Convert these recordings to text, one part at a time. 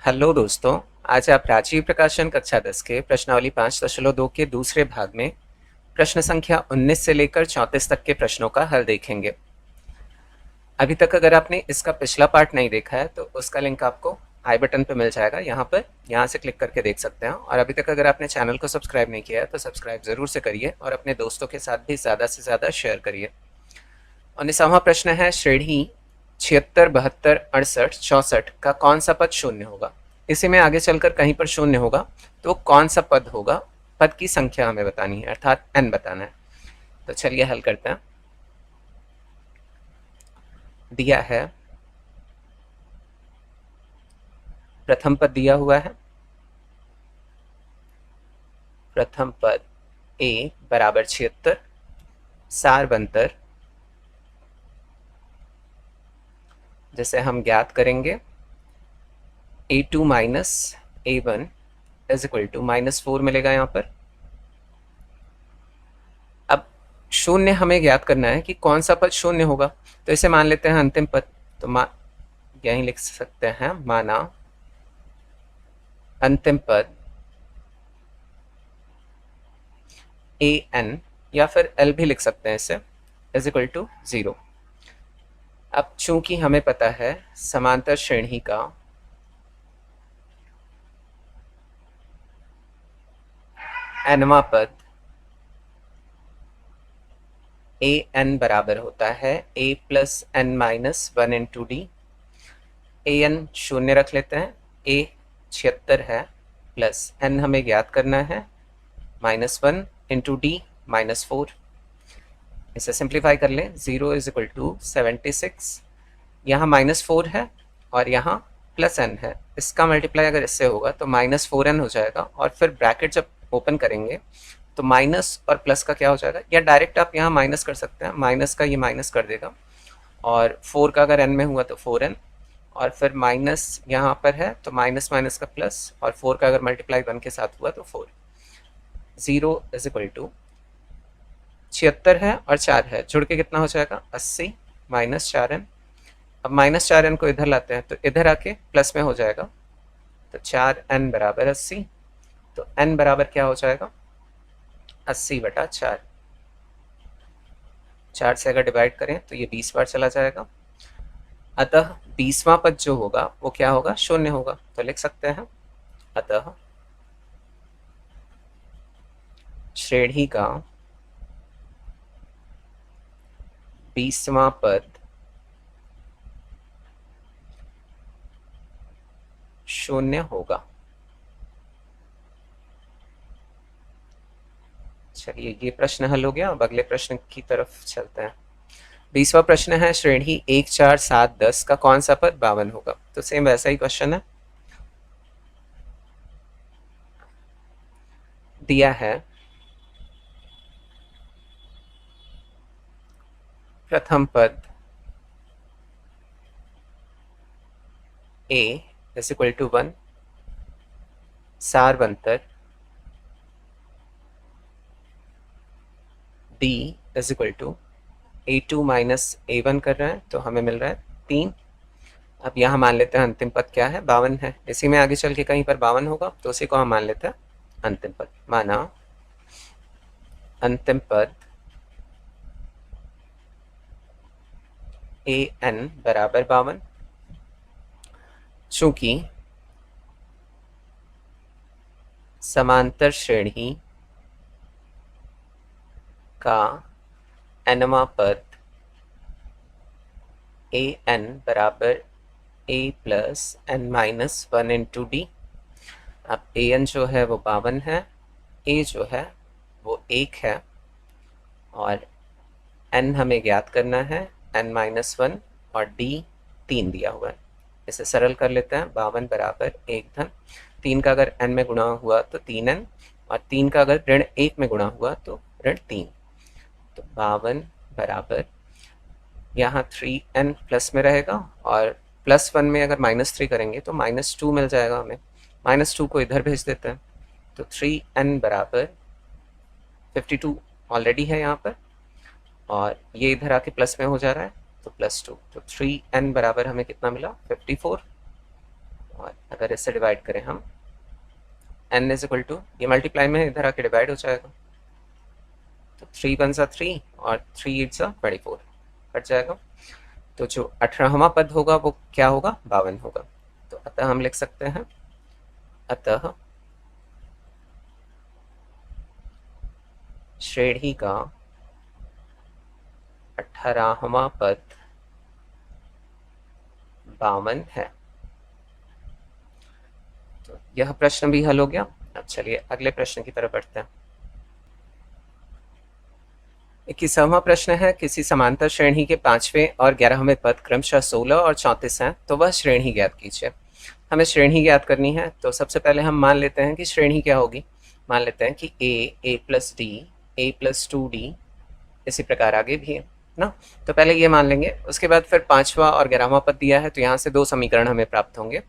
Hello दोस्तों। आज आप राजीव प्रकाशन कक्षा 10 के प्रश्नावली 5.2 के दूसरे भाग में प्रश्न संख्या 19 से लेकर 34 तक के प्रश्नों का हल देखेंगे। अभी तक अगर आपने इसका पिछला पार्ट नहीं देखा है तो उसका लिंक आपको आई बटन पर मिल जाएगा, यहाँ से क्लिक करके देख सकते हैं। और अभी तक अगर आपने चैनल को सब्सक्राइब नहीं किया है तो सब्सक्राइब ज़रूर से करिए और अपने दोस्तों के साथ भी ज़्यादा से ज़्यादा शेयर करिए। 19वां प्रश्न है, श्रेणी 76, 72, 68, 64 का कौन सा पद शून्य होगा। इसी में आगे चलकर कहीं पर शून्य होगा तो कौन सा पद होगा, पद की संख्या हमें बतानी है, अर्थात n बताना है। तो चलिए हल करते हैं। दिया है, प्रथम पद दिया हुआ है, प्रथम पद a बराबर 76, सार बनतर जैसे हम ज्ञात करेंगे a2 minus a1 is equal to -4 मिलेगा यहाँ पर। अब शून्य हमें ज्ञात करना है कि कौन सा पद शून्य होगा, तो इसे मान लेते हैं अंतिम पद। तो यहीं लिख सकते हैं, माना अंतिम पद ए एन, या फिर एल भी लिख सकते हैं इसे, इज इक्वल टू 0। अब चूंकि हमें पता है समांतर श्रेणी का nवां पद ए एन बराबर होता है a plus N minus 1 into D. A n शून्य रख लेते हैं, a 76 है, प्लस n हमें ज्ञात करना है -1 इंटू डी -4। इसे सिंप्लीफाई कर लें, 0 इज इक्वल टू 76। यहाँ -4 है और यहाँ प्लस n है, इसका मल्टीप्लाई अगर इससे होगा तो -4n हो जाएगा। और फिर ब्रैकेट जब ओपन करेंगे तो माइनस और प्लस का क्या हो जाएगा, या डायरेक्ट आप यहाँ माइनस कर सकते हैं, माइनस का ये माइनस कर देगा, और 4 का अगर n में हुआ तो 4n, और फिर माइनस यहाँ पर है तो माइनस माइनस का प्लस, और 4 का अगर मल्टीप्लाई 1 के साथ हुआ तो 4। 0 इज इक्वल टू 76 है और 4 है, जुड़ के कितना हो जाएगा 80 माइनस 4n। अब माइनस 4n को इधर लाते हैं तो इधर आके प्लस में हो जाएगा, तो 4n बराबर 80। तो n बराबर क्या हो जाएगा 80/4। 4 से अगर डिवाइड करें तो ये 20 बार चला जाएगा, अतः 20वां पद जो होगा वो क्या होगा, शून्य होगा। तो लिख सकते हैं, अतः श्रेणी का 20वां पद शून्य होगा। चलिए ये प्रश्न हल हो गया। अब अगले प्रश्न की तरफ चलते हैं। 20वां प्रश्न है, श्रेणी 1, 4, 7, 10 का कौन सा पद 52 होगा। तो सेम वैसा ही क्वेश्चन है, दिया है प्रथम पद a इज इक्वल टू 1, सार बनतर d is equal to a2 minus a1 कर रहे हैं तो हमें मिल रहा है 3। अब यहाँ मान लेते हैं अंतिम पद क्या है, 52 है। इसी में आगे चल के कहीं पर 52 होगा तो उसी को हम मान लेते हैं अंतिम पद। माना अंतिम पद ए एन बराबर 52। चूंकि समांतर श्रेणी का nवां पद ए एन बराबर a plus N minus 1 into D. अब ए एन जो है वो 52 है, a जो है वो 1 है, और n हमें ज्ञात करना है n-1, और d 3 दिया हुआ है। इसे सरल कर लेते हैं, 52 बराबर 1 धन 3 का अगर n में गुणा हुआ तो 3n, और 3 का अगर ऋण 1 में गुणा हुआ तो ऋण 3। तो 52 बराबर यहाँ 3n प्लस में रहेगा, और +1 में अगर -3 करेंगे तो -2 मिल जाएगा हमें। -2 को इधर भेज देते हैं, तो 3n बराबर 52 ऑलरेडी है यहाँ पर, और ये इधर आके प्लस में हो जा रहा है तो +2। तो 3n बराबर हमें कितना मिला, 54। और अगर इससे डिवाइड करें हम n इज इक्वल टू, ये मल्टीप्लाई में इधर आके डिवाइड हो जाएगा, तो 3 वन सा 3 और 3 8 सा 24 कट जाएगा। तो जो 18वां पद होगा वो क्या होगा, 52 होगा। तो अतः हम लिख सकते हैं, अतः श्रेणी का 18वां पद 52 है। तो यह प्रश्न भी हल हो गया। अब चलिए अगले प्रश्न की तरफ बढ़ते हैं। 21वां प्रश्न है, किसी समांतर श्रेणी के 5वें और 11वें पद क्रमशः 16 और 34 हैं, तो वह श्रेणी ज्ञात कीजिए। हमें श्रेणी ज्ञात करनी है, तो सबसे पहले हम मान लेते हैं कि श्रेणी क्या होगी। मान लेते हैं कि a plus D, a plus 2d, इसी प्रकार आगे भी है ना। तो पहले ये मान लेंगे, उसके बाद फिर 5वां और 11वां पद दिया है, तो यहाँ से 2 समीकरण हमें प्राप्त होंगे।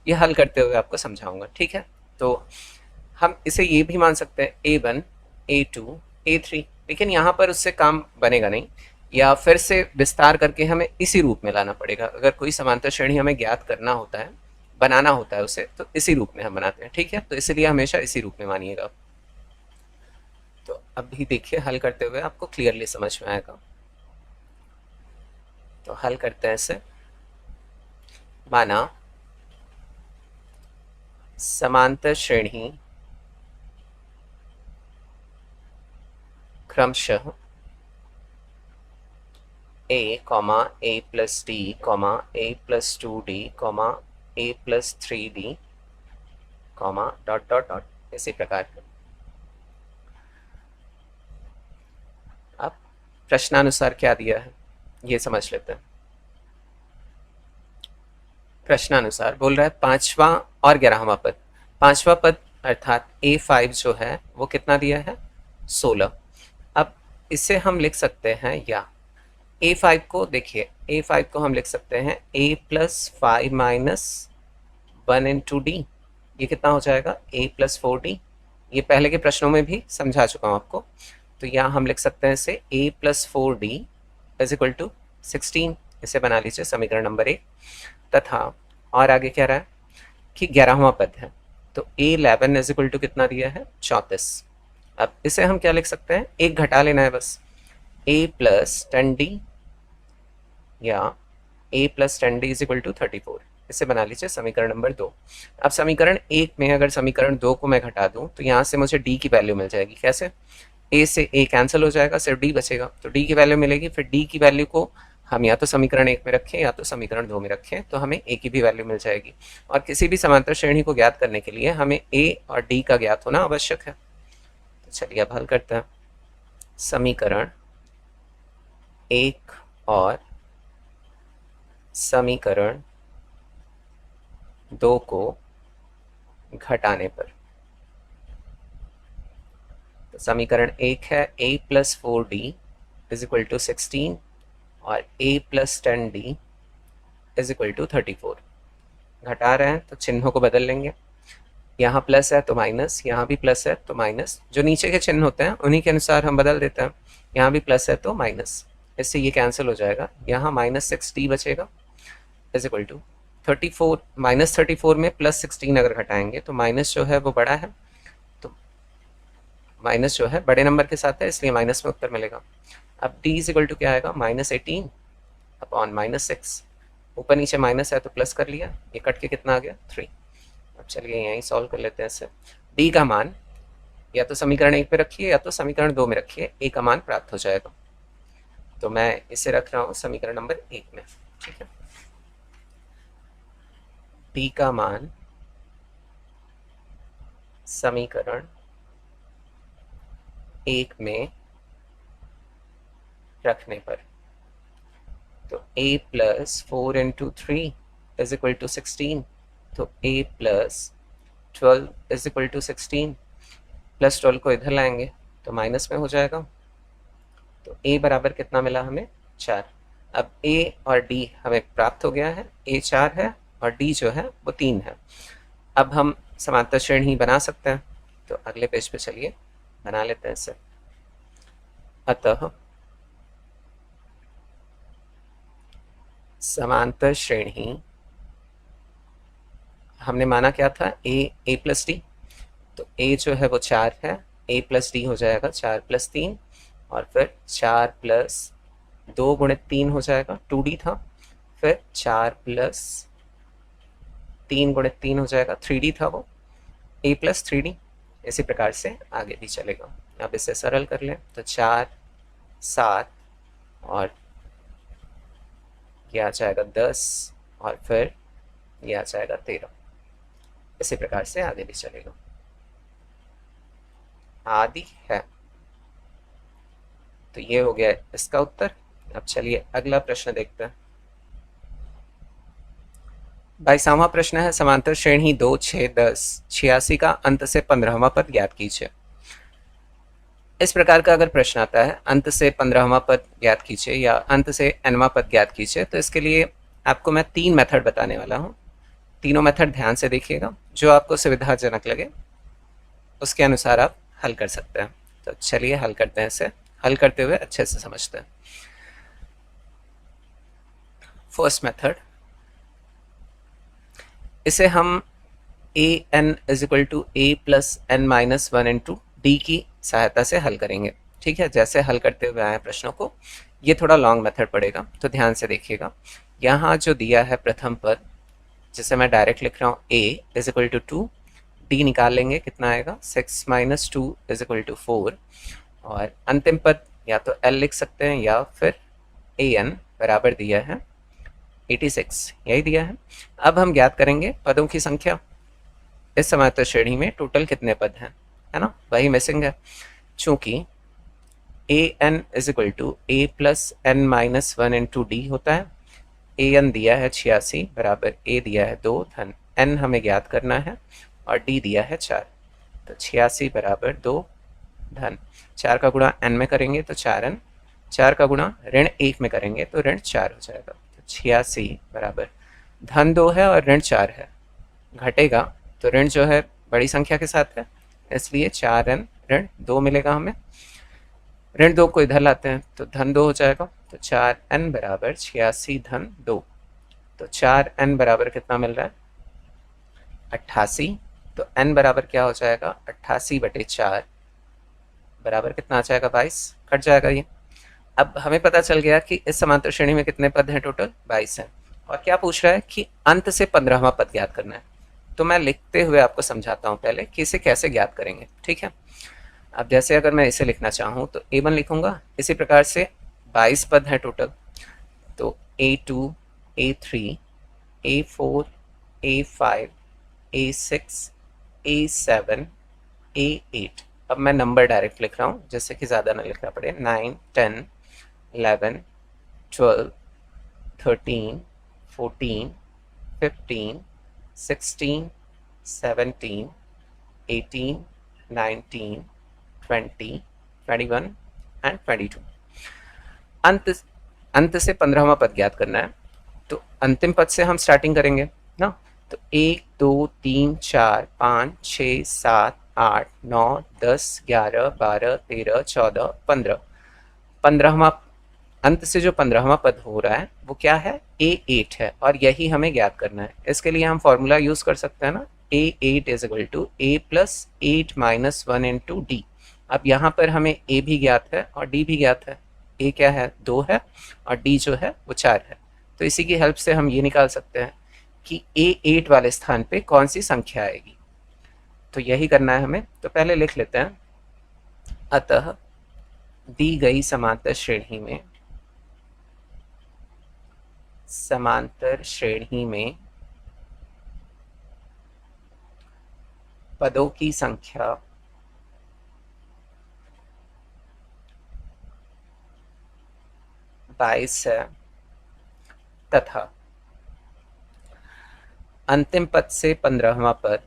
ये हल करते हुए आपको समझाऊंगा, ठीक है। तो हम इसे ये भी मान सकते हैं a1 a2 a3, लेकिन यहाँ पर उससे काम बनेगा नहीं, या फिर से विस्तार करके हमें इसी रूप में लाना पड़ेगा। अगर कोई समांतर श्रेणी हमें ज्ञात करना होता है, बनाना होता है उसे, तो इसी रूप में हम बनाते हैं, ठीक है। तो इसलिए हमेशा इसी रूप में मानिएगा। तो अभी देखिए हल करते हुए आपको क्लियरली समझ में आएगा। तो हल करते हैं इसे। माना समांतर श्रेणी क्रमशः a, a plus D, a plus 2d, a plus 3d, dot dot dot, इसी प्रकार के। अब प्रश्नानुसार क्या दिया है ये समझ लेते हैं। प्रश्नानुसार बोल रहा है 5वां और 11वां पद। 5वां पद अर्थात a5 जो है वो कितना दिया है, 16। अब इसे हम लिख सकते हैं, या a5 को देखिए, a5 को हम लिख सकते हैं a plus 5 minus 1 into D. ये कितना हो जाएगा, a प्लस 4d। ये पहले के प्रश्नों में भी समझा चुका हूँ आपको। तो यहाँ हम लिख सकते हैं इसे a plus 4d is equal to 16। इसे बना लीजिए समीकरण नंबर 1। तथा और आगे क्या रहा है कि 11वां पद है, तो a11 इज इक्वल टू कितना दिया है, 34। अब इसे हम क्या लिख सकते हैं, एक घटा लेना है बस, a प्लस 10d, या a plus 10d is equal to 34। इसे बना लीजिए समीकरण नंबर 2। अब समीकरण 1 में अगर समीकरण 2 को मैं घटा दूं, तो यहाँ से मुझे d की वैल्यू मिल जाएगी। कैसे, a से a कैंसिल हो जाएगा, सिर्फ d बचेगा, तो d की वैल्यू मिलेगी। फिर d की वैल्यू को हम या तो समीकरण 1 में रखें या तो समीकरण 2 में रखें, तो हमें a की भी वैल्यू मिल जाएगी। और किसी भी समांतर श्रेणी को ज्ञात करने के लिए हमें a और d का ज्ञात होना आवश्यक है। तो चलिए अब हल करते हैं। समीकरण 1 और समीकरण 2 को घटाने पर, तो समीकरण 1 है a plus 4d is equal to 16 और a plus 10d is equal to 34। घटा रहे हैं तो चिन्हों को बदल लेंगे, यहाँ प्लस है तो माइनस, यहाँ भी प्लस है तो माइनस, जो नीचे के चिन्ह होते हैं उन्हीं के अनुसार हम बदल देते हैं। यहाँ भी प्लस है तो माइनस, इससे ये कैंसिल हो जाएगा, यहाँ -6d बचेगा इज इक्वल टू 34। -34 में +16 अगर घटाएंगे तो माइनस जो है वो बड़ा है, तो माइनस जो है बड़े नंबर के साथ है, इसलिए माइनस में उत्तर मिलेगा। अब d इज इक्वल टू क्या आएगा, -18 अपॉन -6। ऊपर नीचे माइनस है तो प्लस कर लिया, ये कट के कितना आ गया, 3। अब चलिए यहीं सॉल्व कर लेते हैं इसे। d का मान या तो समीकरण 1 में रखिए या तो समीकरण 2 में रखिए, a का मान प्राप्त हो जाएगा। तो मैं इसे रख रहा हूँ समीकरण नंबर 1 में, ठीक है। d का मान समीकरण 1 में रखने पर, तो a plus 4 into 3 is equal to 16, तो a plus 12 is equal to 16, plus 12 को इधर लाएंगे तो माइनस में हो जाएगा। तो a बराबर कितना मिला हमें, 4। अब a और d हमें प्राप्त हो गया है, a 4 है और d जो है वो 3 है। अब हम समांतर श्रेणी बना सकते हैं, तो अगले पेज पे चलिए बना लेते हैं इसे। अतः समांतर श्रेणी हमने माना क्या था, ए प्लस डी, तो ए जो है वो 4 है, ए प्लस डी हो जाएगा 4 प्लस 3, और फिर 4 प्लस 2 गुणित 3 हो जाएगा, 2D था, फिर 4 प्लस 3 गुणित 3 हो जाएगा, 3D था वो, ए प्लस 3D। इसी प्रकार से आगे भी चलेगा। अब इसे सरल कर लें तो 4 7 और ये आ जाएगा 10 और फिर ये आ जाएगा 13। इसी प्रकार से आगे भी चलेगा। आदि है। तो ये हो गया इसका उत्तर। अब चलिए अगला प्रश्न देखते हैं। 22वां प्रश्न है, समांतर श्रेणी 2 6 10 86 का अंत से 15वां पद ज्ञात कीजिए। इस प्रकार का अगर प्रश्न आता है, अंत से 15वां पद ज्ञात कीजिए या अंत से nवां पद ज्ञात कीजिए, तो इसके लिए आपको मैं 3 मेथड बताने वाला हूँ। तीनों मेथड ध्यान से देखिएगा, जो आपको सुविधाजनक लगे उसके अनुसार आप हल कर सकते हैं। तो चलिए हल करते हैं, इसे हल करते हुए अच्छे से समझते हैं। फर्स्ट मेथड, इसे हम A N is equal to A plus N minus 1 into D की सहायता से हल करेंगे। ठीक है, जैसे हल करते हुए आए प्रश्नों को, ये थोड़ा लॉन्ग मेथड पड़ेगा, तो ध्यान से देखिएगा। यहाँ जो दिया है प्रथम पद, जिसे मैं डायरेक्ट लिख रहा हूँ, ए इज इक्वल टू 2, डी निकाल लेंगे, कितना आएगा 6 माइनस 2 इज इक्वल टू 4, और अंतिम पद या तो एल लिख सकते हैं या फिर ए एन बराबर दिया है 86, यही दिया है। अब हम ज्ञात करेंगे पदों की संख्या। इस समांतर श्रेणी में टोटल कितने पद हैं, है ना, वही मिसिंग है। चूंकि A N is equal to A plus N minus 1 into D होता है। ए एन दिया है 86 बराबर ए दिया है 2 धन एन हमें ज्ञात करना है और डी दिया है 4। तो 86 बराबर 2 धन 4 का गुणा एन में करेंगे तो 4n, 4 का गुणा ऋण 1 में करेंगे तो ऋण 4 हो जाएगा। तो 86 बराबर धन 2 है और ऋण 4 है, घटेगा तो ऋण जो है बड़ी संख्या के साथ है, इसलिए 4n ऋण 2 मिलेगा हमें। ऋण 2 को इधर लाते हैं तो धन 2 हो जाएगा। तो 4n बराबर 86 धन 2। तो 4n बराबर कितना मिल रहा है 88। तो n बराबर क्या हो जाएगा 88 बटे 4 बराबर कितना आ जाएगा 22, कट जाएगा ये। अब हमें पता चल गया कि इस समांतर श्रेणी में कितने पद हैं, टोटल 22 हैं। और क्या पूछ रहा है कि अंत से 15वां पद ज्ञात करना है। तो मैं लिखते हुए आपको समझाता हूँ पहले कि इसे कैसे ज्ञात करेंगे। ठीक है, अब जैसे अगर मैं इसे लिखना चाहूँ तो A1 लिखूंगा। इसी प्रकार से 22 पद हैं टोटल, तो A2 A3 A4 A5 A6 A7 A8। अब मैं नंबर डायरेक्ट लिख रहा हूँ जिससे कि ज़्यादा ना लिखना पड़े। 9 10 11 12 13 14 15 16 17 18 19 20 21 एंड 22। अंत से 15वां पद ज्ञात करना है, तो अंतिम पद से हम स्टार्टिंग करेंगे ना। तो 1 2 3 4 5 6 7 8 9 10 11 12 13 14 15। 15वां अंत से जो 15वां पद हो रहा है वो क्या है, A8 है, और यही हमें ज्ञात करना है। इसके लिए हम फॉर्मूला यूज कर सकते हैं ना, A8 is equal to A plus 8 minus 1 into D. अब यहाँ पर हमें A भी ज्ञात है और D भी ज्ञात है। A क्या है 2 है और D जो है वो 4 है। तो इसी की हेल्प से हम ये निकाल सकते हैं कि A8 वाले स्थान पे कौन सी संख्या आएगी। तो यही करना है हमें। तो पहले लिख लेते हैं, अतः दी गई समांतर श्रेणी में पदों की संख्या बाईस है तथा अंतिम पद से 15वां पद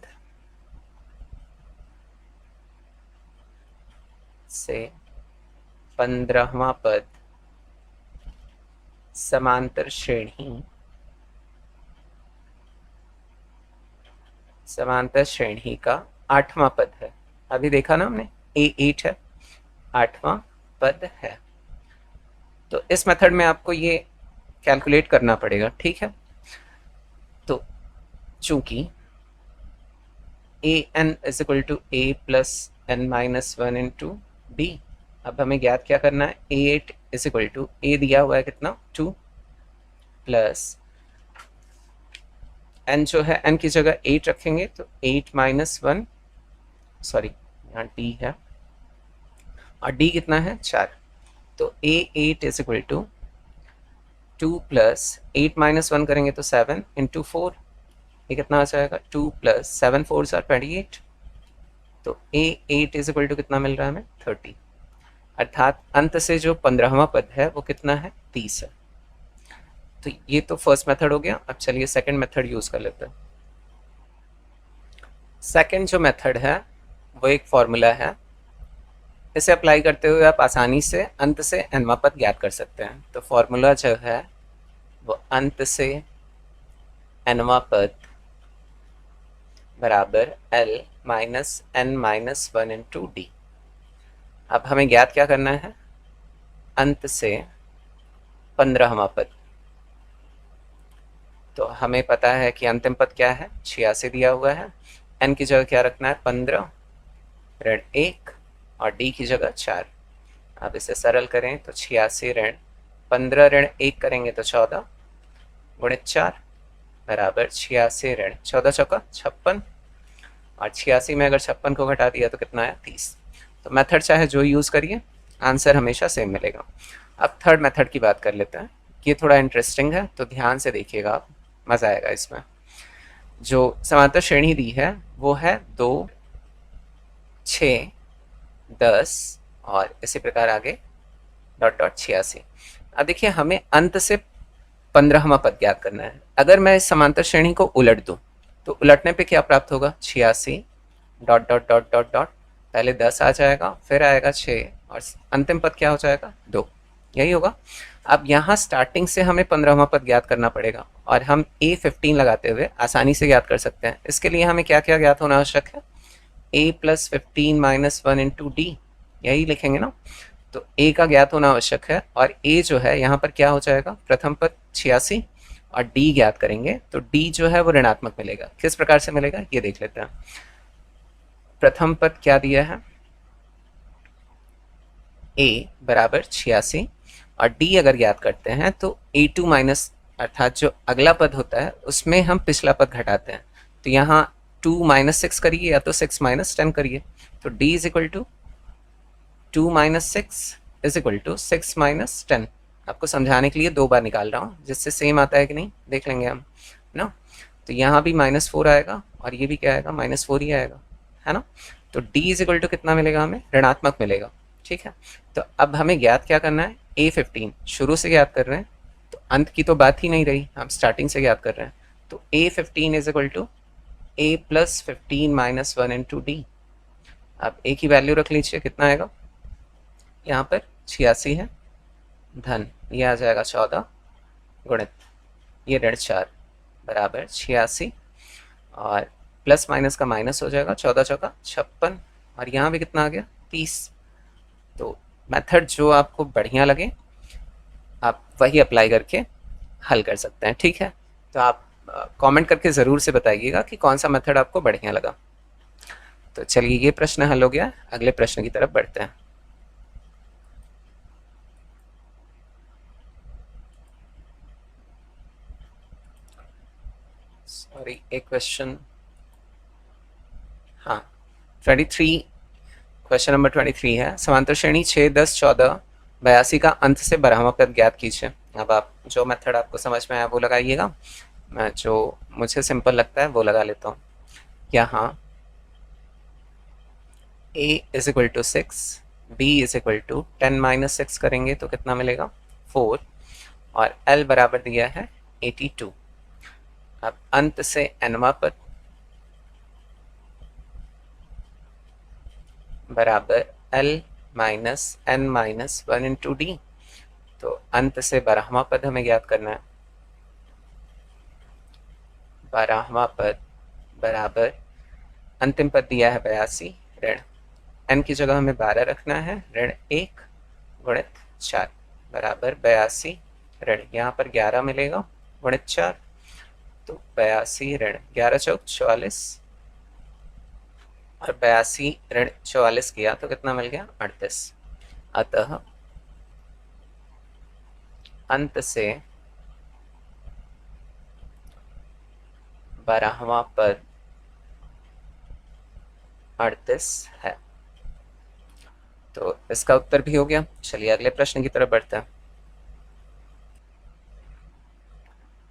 समांतर श्रेणी का 8वां पद है। अभी देखा ना हमने, A8 है, 8वां पद है। तो इस मेथड में आपको ये कैलकुलेट करना पड़ेगा। ठीक है, तो चूंकि A N is equal to A plus N minus one into D. अब हमें ज्ञात क्या करना है, A eight is equal to A दिया हुआ है कितना 2 प्लस एन जो है एन की जगह 8 रखेंगे तो 8 माइनस वन, सॉरी यहाँ डी है और डी कितना है 4। तो A eight is equal to 2 plus 8 minus one करेंगे तो 7 इंटू 4, ये कितना आ जाएगा 2 प्लस 7 4 28। तो A eight is equal to कितना मिल रहा है हमें 30, अर्थात अंत से जो 15वां पद है वो कितना है 30 है। तो ये तो फर्स्ट मेथड हो गया। अब चलिए सेकंड मेथड यूज कर लेते हैं। सेकंड जो मेथड है वो एक फॉर्मूला है, इसे अप्लाई करते हुए आप आसानी से अंत से nवां पद ज्ञात कर सकते हैं। तो फॉर्मूला जो है वो अंत से nवां पद बराबर l minus n minus one into D. अब हमें ज्ञात क्या करना है, अंत से 15वां पद। तो हमें पता है कि अंतिम पद क्या है 86 दिया हुआ है, n की जगह क्या रखना है 15 ऋण 1 और d की जगह 4। अब इसे सरल करें तो 86 ऋण 15 ऋण 1 करेंगे तो 14 गुणित 4 बराबर 86 ऋण 14 चौका 56 और 86 में अगर 56 को घटा दिया तो कितना है 30। तो मेथड चाहे जो यूज़ करिए आंसर हमेशा सेम मिलेगा। अब थर्ड मेथड की बात कर लेते हैं, ये थोड़ा इंटरेस्टिंग है तो ध्यान से देखिएगा आप, मज़ा आएगा इसमें। जो समांतर श्रेणी दी है वो है 2 6 10 और इसी प्रकार आगे डॉट डॉट 86। अब देखिए हमें अंत से 15वां पद ज्ञात करना है। अगर मैं इस समांतर श्रेणी को उलट दूं तो उलटने पे क्या प्राप्त होगा 86 dot dot dot dot dot, पहले 10 आ जाएगा फिर आएगा 6 और अंतिम पद क्या हो जाएगा 2, यही होगा। अब यहाँ स्टार्टिंग से हमें 15वां पद ज्ञात करना पड़ेगा और हम A15 लगाते हुए आसानी से ज्ञात कर सकते हैं। इसके लिए हमें क्या क्या ज्ञात होना आवश्यक है, a plus 15 minus one into D, यही लिखेंगे ना। तो a का ज्ञात होना आवश्यक है और a जो है यहाँ पर क्या हो जाएगा, प्रथम पद 86 और d ज्ञात करेंगे तो d जो है वो ऋणात्मक मिलेगा। किस प्रकार से मिलेगा ये देख लेते हैं। प्रथम पद क्या दिया है a बराबर 86 और d अगर ज्ञात करते हैं तो a2 माइनस, अर्थात जो अगला पद होता है उसमें हम पिछला पद घटाते हैं। तो यहाँ 2 माइनस 6 करिए या तो 6 माइनस 10 करिए। तो d is equal to 2 minus 6 is equal to 6 minus 10। आपको समझाने के लिए 2 बार निकाल रहा हूँ, जिससे सेम आता है कि नहीं देख लेंगे हम, है ना। तो यहाँ भी -4 आएगा और ये भी क्या आएगा -4 ही आएगा, है ना। तो d इज इक्वल टू कितना मिलेगा हमें, ऋणात्मक मिलेगा। ठीक है, तो अब हमें ज्ञात क्या करना है, A15 शुरू से ज्ञात कर रहे हैं तो अंत की तो बात ही नहीं रही, हम स्टार्टिंग से ज्ञात कर रहे हैं। तो A15 is equal to a plus 15 minus one into D. अब a की वैल्यू रख लीजिए, कितना आएगा, यहाँ पर 86 है, धन ये आ जाएगा 14 गुणित ये ऋण 4 बराबर 86 और प्लस माइनस का माइनस हो जाएगा, 14 चौका 56 और यहाँ भी कितना आ गया 30। तो मेथड जो आपको बढ़िया लगे आप वही अप्लाई करके हल कर सकते हैं। ठीक है, तो आप कमेंट करके ज़रूर से बताइएगा कि कौन सा मेथड आपको बढ़िया लगा। तो चलिए ये प्रश्न हल हो गया, अगले प्रश्न की तरफ बढ़ते हैं। सॉरी एक क्वेश्चन, हाँ 23, क्वेश्चन नंबर 23 है, समांतर श्रेणी 6 10 14 82 का अंत से 12वां पद ज्ञात कीजिए। अब आप जो मेथड आपको समझ में आया वो लगाइएगा, मैं जो मुझे सिंपल लगता है वो लगा लेता हूँ। यहाँ a is equal to 6, b is equal to 10 minus 6 करेंगे तो कितना मिलेगा 4 और l बराबर दिया है 82। अब अंत से nवां पद बराबर l minus n minus one into D. तो अंत से 12वां पद हमें ज्ञात करना है, 12वां पद बराबर अंतिम पद दिया है 82 ऋण n की जगह हमें 12 रखना है, ऋण 1 गुणित 4 बराबर 82 ऋण यहाँ पर 11 मिलेगा गुणित 4। तो 82 ऋण 11 चौक 44 और 82 ऋण 44 किया तो कितना मिल गया? 38। अतः अंत से 12वां पद 38 है। तो इसका उत्तर भी हो गया। चलिए अगले प्रश्न की तरफ बढ़ते हैं।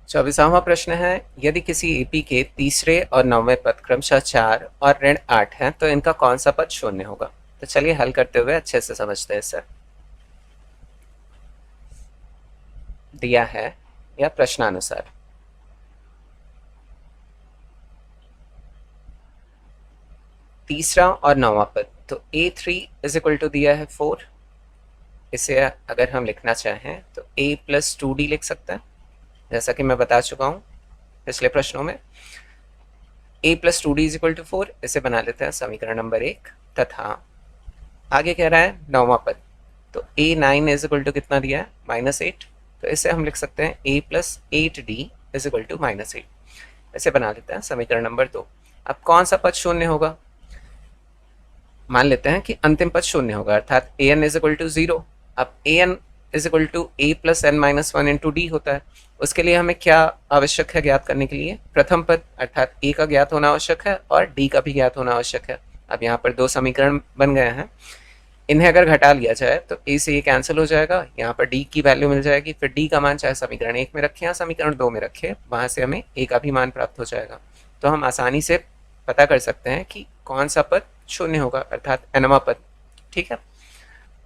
24वां प्रश्न है, यदि किसी एपी के तीसरे और 9वें पद क्रमशः 4 और ऋण 8 हैं तो इनका कौन सा पद शून्य होगा? तो चलिए हल करते हुए अच्छे से समझते हैं इसे। दिया है या प्रश्नानुसार तीसरा और 9वां पद, तो a3 इज इक्वल टू दिया है 4। इसे अगर हम लिखना चाहें तो a+2d लिख सकते हैं, जैसा कि मैं बता चुका हूं पिछले प्रश्नों में। a+2d इज इक्वल टू 4, इसे बना लेते हैं समीकरण नंबर 1। तथा आगे कह रहा है 9वां पद, तो a9 इज इक्वल टू कितना दिया है? -8। तो इसे हम लिख सकते हैं a+8d इज इक्वल टू -8। इसे बना लेते हैं समीकरण नंबर 2। अब कौन सा पद शून्य होगा? मान लेते हैं कि अंतिम पद शून्य होगा, अर्थात an इज इक्वल टू 0। अब an is equal to a+n-1 into D होता है। उसके लिए हमें क्या आवश्यक है ज्ञात करने के लिए? प्रथम पद अर्थात a का ज्ञात होना आवश्यक है और d का भी ज्ञात होना आवश्यक है। अब यहाँ पर दो समीकरण बन गए हैं, इन्हें अगर घटा लिया जाए तो a से ये कैंसिल हो जाएगा, यहाँ पर d की वैल्यू मिल जाएगी। फिर d का मान चाहे समीकरण 1 में रखें या समीकरण 2 में रखें, वहाँ से हमें a का भी मान प्राप्त हो जाएगा। तो हम आसानी से पता कर सकते हैं कि कौन सा पद शून्य होगा, अर्थात nवां पद। ठीक है,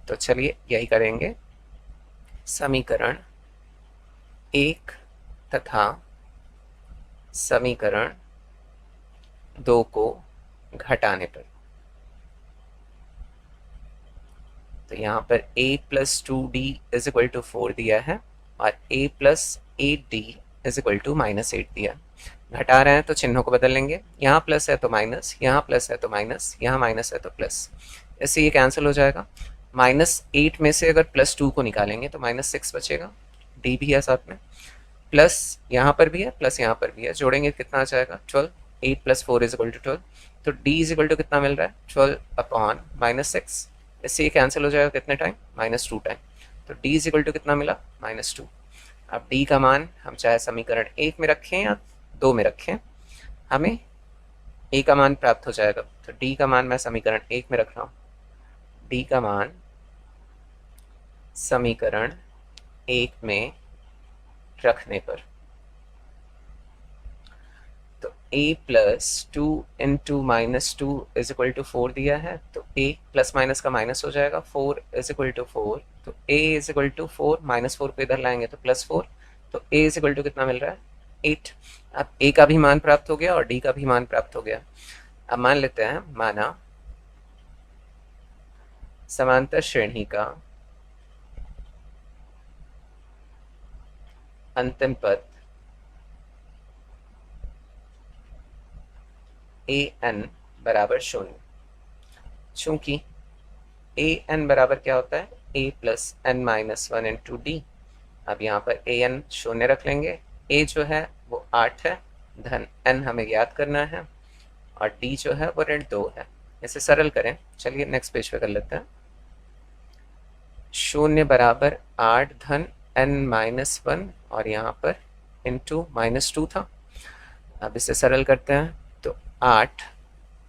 तो चलिए यही करेंगे। समीकरण 1 तथा समीकरण 2 को घटाने पर, तो यहाँ पर a+2d इज इक्वल टू 4 दिया है और a+8d इज इक्वल टू -8 दिया। घटा रहे हैं तो चिन्हों को बदल लेंगे, यहाँ प्लस है तो माइनस, यहाँ प्लस है तो माइनस, यहाँ माइनस है तो प्लस। इससे ये कैंसिल हो जाएगा। -8 में से अगर +2 को निकालेंगे तो -6 बचेगा। d भी है साथ में, प्लस यहाँ पर भी है, प्लस यहाँ पर भी है, जोड़ेंगे कितना आ जाएगा? 12। 8 + 4 इज इक्वल टू 12। तो d इज इक्वल टू कितना मिल रहा है? 12/-6। इससे ये कैंसिल हो जाएगा कितने टाइम? -2 टाइम। तो d इज इक्वल टू कितना मिला? -2। अब d का मान हम चाहे समीकरण 1 में रखें या 2 में रखें, हमें a का मान प्राप्त हो जाएगा। तो d का मान मैं समीकरण 1 में रख रहा हूँ। d का मान समीकरण 1 में रखने पर, तो a+2 into -2 is equal to 4 दिया है, तो a प्लस माइनस का माइनस हो जाएगा, 4 इज इक्वल टू 4। तो a इज इक्वल टू 4, -4 को इधर लाएंगे तो +4। तो a इज इक्वल टू कितना मिल रहा है? 8। अब a का भी मान प्राप्त हो गया और d का भी मान प्राप्त हो गया। अब मान लेते हैं, माना समांतर श्रेणी का अंतिम पद an बराबर 0। चूंकि an बराबर क्या होता है? a+n-1 into D. अब यहाँ पर an 0 रख लेंगे, a जो है वो 8 है, धन n हमें याद करना है, और d जो है वो ऋण 2 है। इसे सरल करें, चलिए नेक्स्ट पेज पे कर लेते हैं। 0 बराबर 8 धन n-1 और यहाँ पर इंटू -2 था। अब इसे सरल करते हैं, तो 8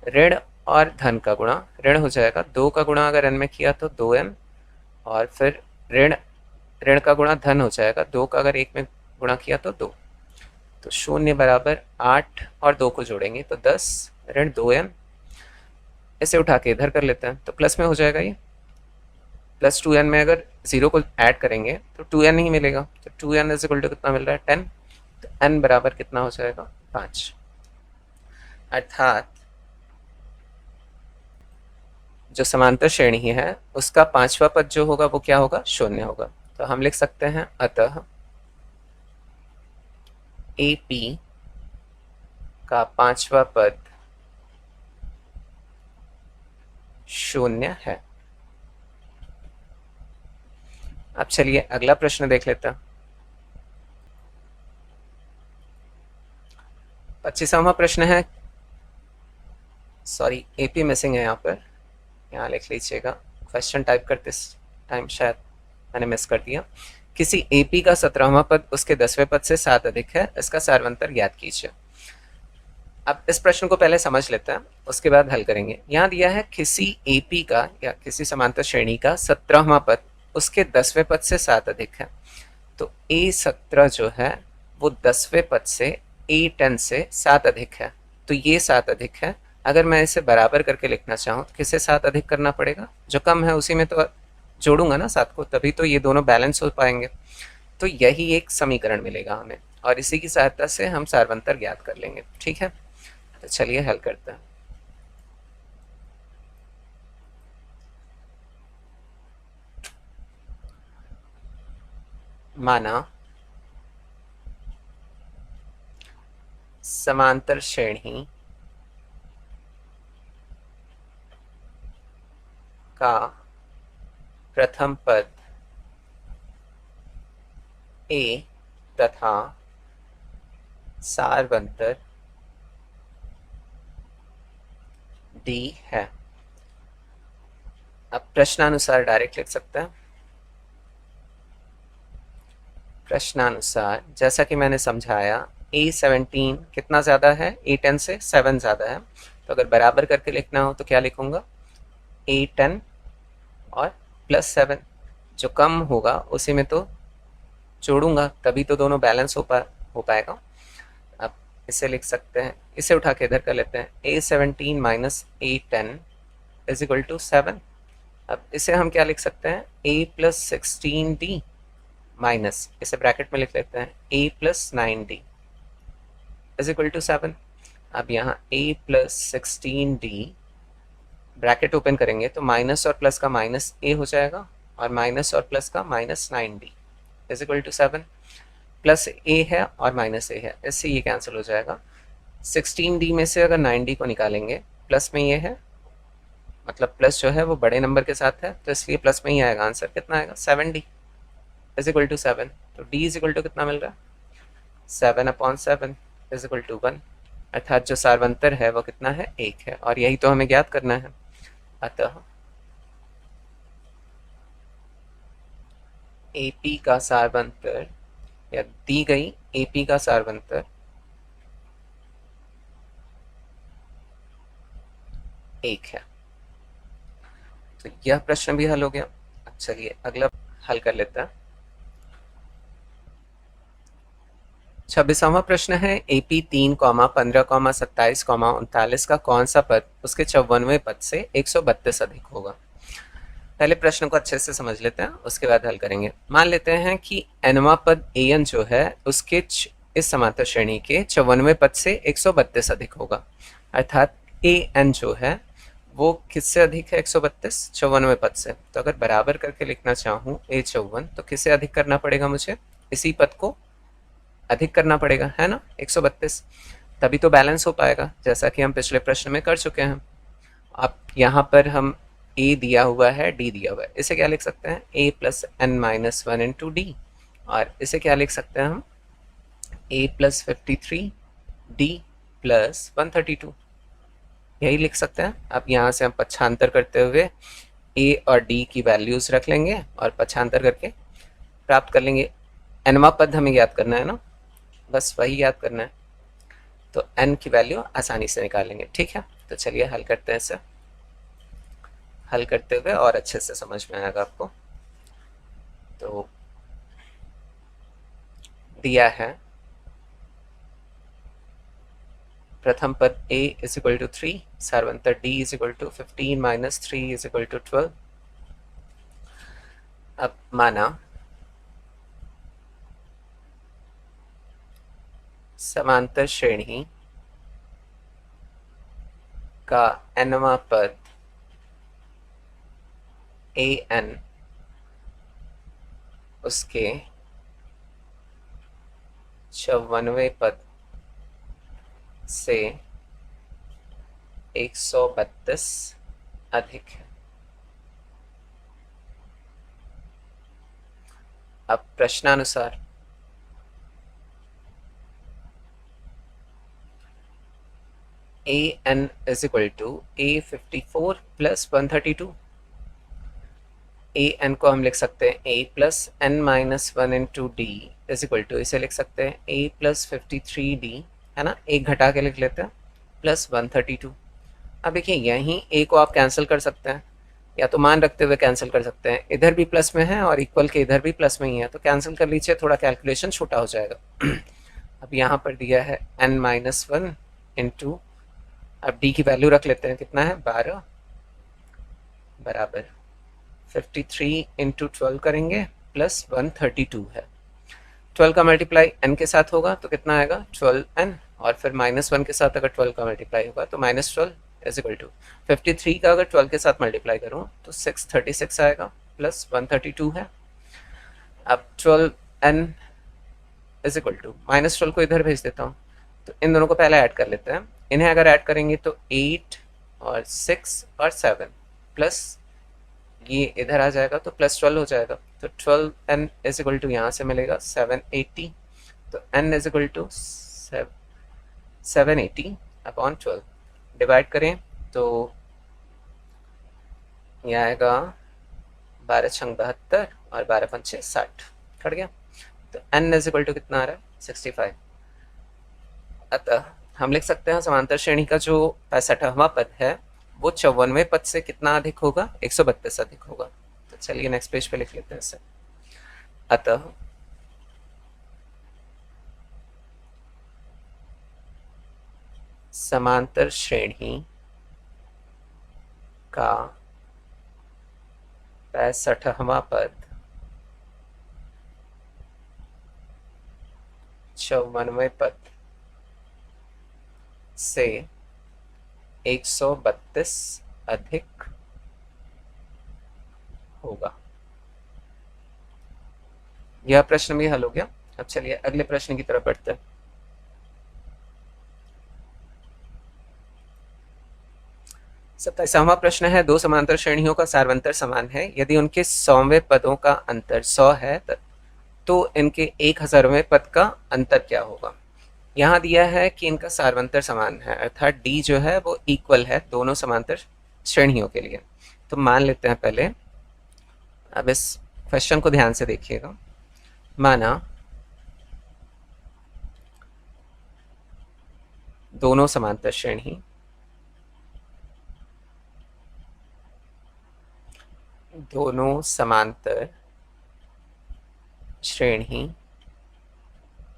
ऋण और धन का गुणा, ऋण हो जाएगा 2 का गुणा अगर n में किया तो 2n, और फिर ऋण का गुणा धन हो जाएगा, 2 का अगर 1 में गुणा किया तो 2। तो 0 बराबर 8 और 2 को जोड़ेंगे तो 10 ऋण 2n। इसे उठा के इधर कर लेते हैं तो प्लस में हो जाएगा ये, प्लस 2n में अगर 0 को ऐड करेंगे तो 2n ही मिलेगा। तो 2n इज इक्वल टू कितना मिल रहा है? 10। तो n बराबर कितना हो जाएगा? 5। अर्थात जो समांतर श्रेणी है उसका 5वां पद जो होगा वो क्या होगा? 0 होगा। तो हम लिख सकते हैं, अतः AP का 5वां पद 0 है। अब चलिए अगला प्रश्न देख लेते हैं। 25वां प्रश्न है, सॉरी एपी मिसिंग है यहाँ पर, यहाँ लिख लीजिएगा। क्वेश्चन टाइप करते टाइम शायद मैंने मिस कर दिया। किसी एपी का 17वां पद उसके 10वें पद से 7 अधिक है, इसका सारवंतर ज्ञात कीजिए। अब इस प्रश्न को पहले समझ लेते हैं, उसके बाद हल करेंगे। यहाँ दिया है किसी एपी का या किसी समांतर श्रेणी का 17वां पद उसके 10वें पद से 7 अधिक है। तो A17 जो है वो 10वें पद से A10 से 7 अधिक है, तो ये 7 अधिक है। अगर मैं इसे बराबर करके लिखना चाहूँ तो किसे 7 अधिक करना पड़ेगा? जो कम है उसी में तो जोड़ूंगा ना 7 को, तभी तो ये दोनों बैलेंस हो पाएंगे। तो यही एक समीकरण मिलेगा हमें, और इसी की सहायता से हम सारवंतर ज्ञात कर लेंगे। ठीक है, तो चलिए हल करते हैं। माना समांतर श्रेणी का प्रथम पद A तथा सारवंतर D है। अब प्रश्नानुसार डायरेक्ट लिख सकते हैं। प्रश्नानुसार जैसा कि मैंने समझाया, A17 कितना ज़्यादा है? A10 से 7 ज़्यादा है। तो अगर बराबर करके लिखना हो तो क्या लिखूंगा? A10 और +7, जो कम होगा उसी में तो जोड़ूंगा, तभी तो दोनों बैलेंस हो पाएगा। अब इसे लिख सकते हैं, इसे उठा के इधर कर लेते हैं। A17 minus A10 is equal to 7। अब इसे हम क्या लिख सकते हैं? A+16D माइनस, इसे ब्रैकेट में लिख लेते हैं, A+9D इज इक्वल टू 7। अब यहाँ A+16D ब्रैकेट ओपन करेंगे तो माइनस और प्लस का माइनस A हो जाएगा, और माइनस और प्लस का -9D is equal to 7। Plus A है और माइनस A है, इससे ये कैंसिल हो जाएगा। 16D में से अगर 9D को निकालेंगे, प्लस में ये है, मतलब प्लस जो है वो बड़े नंबर के साथ है, तो इसलिए प्लस में ही आएगा। आंसर कितना आएगा? 7D is equal to 7। तो D इज इक्वल टू कितना मिल रहा है? 7/7 इज इक्वल टू 1, अर्थात जो सारवंतर है वो कितना है? 1 है, और यही तो हमें ज्ञात करना है। अतः AP का सारवंतर, या दी गई AP का सारवंतर 1 है। तो यह प्रश्न भी हल हो गया। चलिए अगला हल कर लेते हैं। 26वां प्रश्न है, AP 3, 15, 27, 39 का कौन सा पद उसके 54वें पद से 132 अधिक होगा? पहले प्रश्न को अच्छे से समझ लेते हैं, उसके बाद हल करेंगे। मान लेते हैं कि nवां पद an जो है उसके इस समांतर श्रेणी के 54वें पद से 132 अधिक होगा, अर्थात an जो है वो किससे अधिक है? 132, 54वें पद से। तो अगर बराबर करके लिखना चाहूँ A54, तो किससे अधिक करना पड़ेगा मुझे? इसी पद को अधिक करना पड़ेगा, है ना, 132, तभी तो बैलेंस हो पाएगा, जैसा कि हम पिछले प्रश्न में कर चुके हैं। अब यहाँ पर हम A दिया हुआ है, D दिया हुआ है, इसे क्या लिख सकते हैं? A+n-1 इंटू D, और इसे क्या लिख सकते हैं हम? A+53 D+132, यही लिख सकते हैं। अब यहाँ से हम पक्षांतर करते हुए A और D की वैल्यूज रख लेंगे और पक्षांतर करके प्राप्त कर लेंगे। nवां पद हमें याद करना है ना, बस वही याद करना है, तो n की वैल्यू आसानी से निकालेंगे। ठीक है, तो चलिए हल करते हैं। इसे हल करते हुए और अच्छे से समझ में आएगा आपको। तो दिया है प्रथम पद A इज इक्वल टू 3, सारवंतर D is equal to 15 minus 3 is equal to 12। अब माना समांतर श्रेणी का nवां पद an उसके 54वें पद से 132 अधिक है। अब प्रश्नानुसार A N is equal to A54 plus 132। A N को हम लिख सकते हैं A plus N minus one into D is equal to, इसे लिख सकते हैं ए प्लस 53D, है ना, एक घटा के लिख लेते हैं, प्लस 132। अब देखिए यहीं ए को आप कैंसिल कर सकते हैं, या तो मान रखते हुए कैंसिल कर सकते हैं, इधर भी प्लस में है और इक्वल के इधर भी प्लस में ही है, तो कैंसिल कर लीजिए, थोड़ा कैलकुलेशन छोटा हो जाएगा। अब यहाँ पर दिया है n माइनस वन इंटू, अब d की वैल्यू रख लेते हैं, कितना है 12 बराबर 53 इंटू 12 करेंगे प्लस 132 है। 12 का मल्टीप्लाई n के साथ होगा तो कितना आएगा 12n, और फिर माइनस वन के साथ अगर 12 का मल्टीप्लाई होगा तो माइनस 12 इज इक्वल टू 53 का अगर 12 के साथ मल्टीप्लाई करूँ तो 636 आएगा, प्लस 132 है। अब 12n is equal to minus 12 को इधर भेज देता हूँ, तो इन दोनों को पहले ऐड कर लेते हैं। इन्हें अगर ऐड करेंगे तो 8 और 6 और 7 प्लस ये इधर आ जाएगा तो प्लस 12 हो जाएगा, तो 12n इज इक्वल टू यहाँ से मिलेगा 780, तो n is equal to 780 upon 12, divide करें तो ये आएगा 12 छंग 72 और 12 पंचे 60, कट गया। तो n इज इक्वल टू कितना आ रहा है 65। अतः हम लिख सकते हैं समांतर श्रेणी का जो 65वां पद है वो 54वें पद से कितना अधिक होगा, 132 अधिक होगा। तो चलिए नेक्स्ट पेज पे लिख लेते हैं इसे। अतः समांतर श्रेणी का 65वां पद 54वें पद से 132 अधिक होगा। यह प्रश्न भी हल हो गया। अब चलिए अगले प्रश्न की तरफ बढ़ते हैं। सत्ताईसवां प्रश्न है, दो समांतर श्रेणियों का सार्वंतर समान है, यदि उनके 100वें पदों का अंतर 100 है तो इनके 1000वें पद का अंतर क्या होगा। यहाँ दिया है कि इनका सार्वंतर समान है, अर्थात डी जो है वो इक्वल है दोनों समांतर श्रेणियों के लिए। तो मान लेते हैं पहले, अब इस क्वेश्चन को ध्यान से देखिएगा। माना दोनों समांतर श्रेणी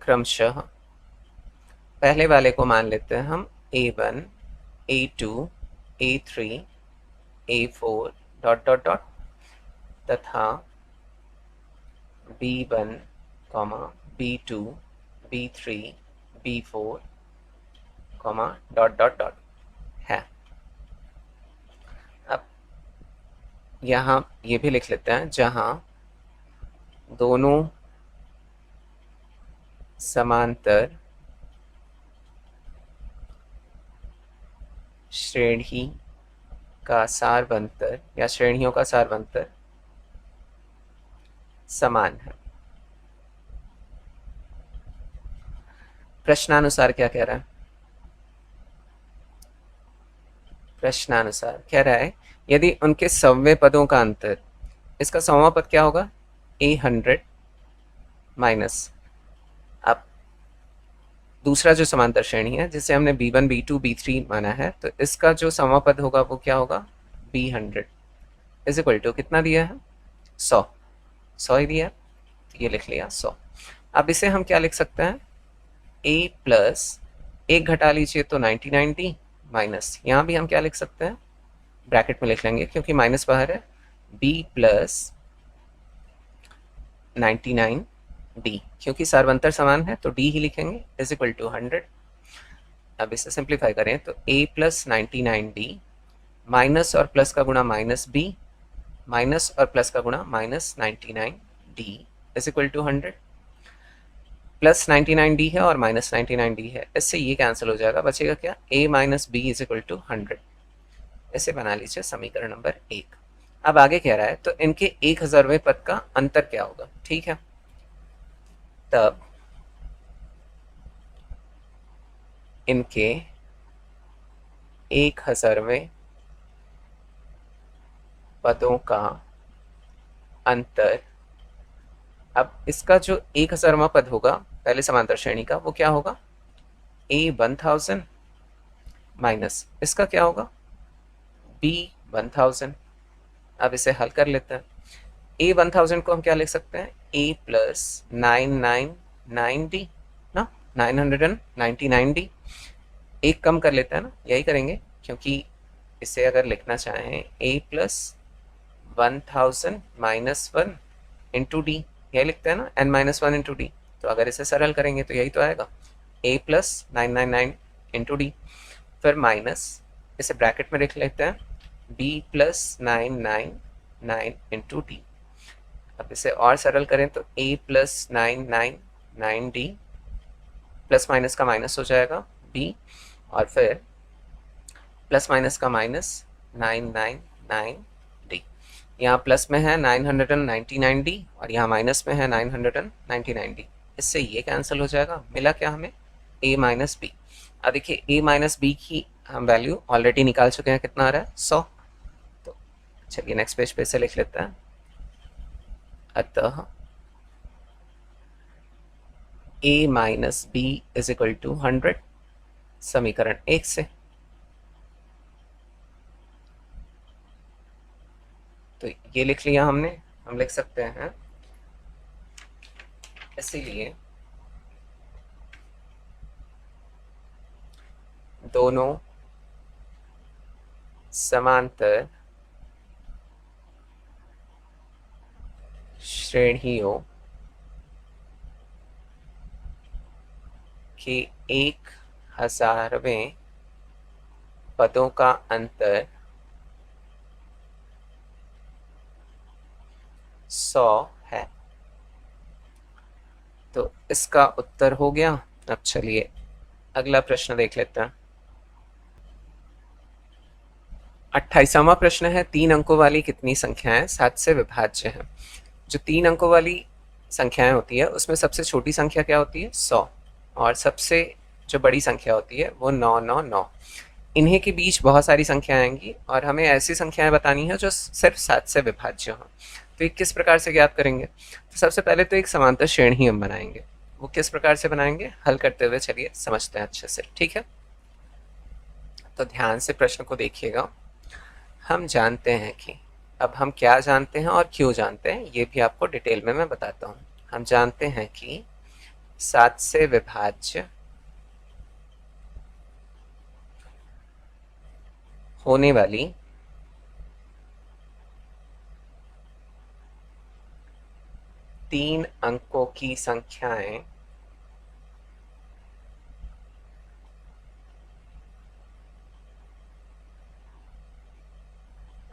क्रमशः, पहले वाले को मान लेते हैं हम A1, A2, A3, A4 dot dot dot, तथा B1, B2, B3, B4, dot dot dot है। अब यहाँ ये भी लिख लेते हैं, जहाँ दोनों समांतर श्रेणी का सार्वंतर या श्रेणियों का सार्वंतर समान है। प्रश्नानुसार क्या कह रहा है, प्रश्नानुसार कह रहा है यदि उनके 100वें पदों का अंतर, इसका 100वां पद क्या होगा A100 माइनस, अब दूसरा जो समांतर श्रेणी है जिसे हमने B1, B2, B3 माना है, तो इसका जो 100वां पद होगा वो क्या होगा B100 इज इक्वल टू कितना दिया है 100 ही दिया है, तो ये लिख लिया 100। अब इसे हम क्या लिख सकते हैं, A प्लस एक घटा लीजिए तो 99D माइनस, यहाँ भी हम क्या लिख सकते हैं, ब्रैकेट में लिख लेंगे क्योंकि माइनस बाहर है, B प्लस 99D, क्योंकि सार्वंतर समान है तो D ही लिखेंगे, इज इक्वल टू 100। अब इसे सिंप्लीफाई करें तो A प्लस 99D माइनस और प्लस का गुणा माइनस B, माइनस और प्लस का गुणा minus 99D is equal to 100। Plus 99D है और माइनस 99D है, इससे ये कैंसिल हो जाएगा, बचेगा क्या A minus B is equal to 100। इसे बना लीजिए समीकरण नंबर 1। अब आगे कह रहा है तो इनके 1000वें पद का अंतर क्या होगा, ठीक है। तब इनके 1,000वें पदों का अंतर। अब इसका जो 1,000वां पद होगा पहले समांतर श्रेणी का, वो क्या होगा, A 1000 माइनस इसका क्या होगा, B 1000। अब इसे हल कर लेते हैं। A 1000 को हम क्या लिख सकते हैं, A प्लस 999D ना, 999D। एक कम कर लेते हैं ना, यही करेंगे, क्योंकि इसे अगर लिखना चाहें A plus 1000 minus 1 into D, यही लिखते हैं ना, n माइनस 1 इंटू डी। तो अगर इसे सरल करेंगे तो यही तो आएगा, A प्लस 999 इंटू डी, फिर माइनस, इसे ब्रैकेट में लिख लेते हैं, B प्लस 999 इंटू डी। अब इसे और सरल करें तो A plus 999D plus minus का माइनस हो जाएगा B, और फिर प्लस माइनस का माइनस 999D। यहाँ प्लस में है 999D और यहाँ माइनस में है 999D। इससे ये कैंसिल हो जाएगा, मिला क्या हमें, A माइनस बी। अब देखिए A माइनस बी की हम वैल्यू ऑलरेडी निकाल चुके हैं, कितना आ रहा है, 100। तो चलिए नेक्स्ट पेज पे से लिख लेते हैं। अतः A minus B is equal to 100, समीकरण 1 से। तो ये लिख लिया हमने। हम लिख सकते हैं, इसीलिए दोनों समांतर श्रेणियों के 1,000वें पदों का अंतर 100 है। तो इसका उत्तर हो गया। अब चलिए अगला प्रश्न देख लेते हैं। 28वां प्रश्न है, 3 अंकों वाली कितनी संख्याएं 7 से विभाज्य हैं। जो 3 अंकों वाली संख्याएं होती है उसमें सबसे छोटी संख्या क्या होती है, 100, और सबसे जो बड़ी संख्या होती है वो 999। इन्हीं के बीच बहुत सारी संख्याएं आएंगी और हमें ऐसी संख्याएं बतानी है जो सिर्फ 7 से विभाज्य हो। तो ये किस प्रकार से ज्ञात करेंगे, तो सबसे पहले तो एक समांतर श्रेणी हम बनाएंगे। वो किस प्रकार से बनाएंगे, हल करते हुए चलिए समझते हैं अच्छे से, ठीक है। तो ध्यान से प्रश्न को देखिएगा। हम जानते हैं कि, अब हम क्या जानते हैं और क्यों जानते हैं ये भी आपको डिटेल में मैं बताता हूँ। हम जानते हैं कि 7 से विभाज्य होने वाली तीन अंकों की संख्याएं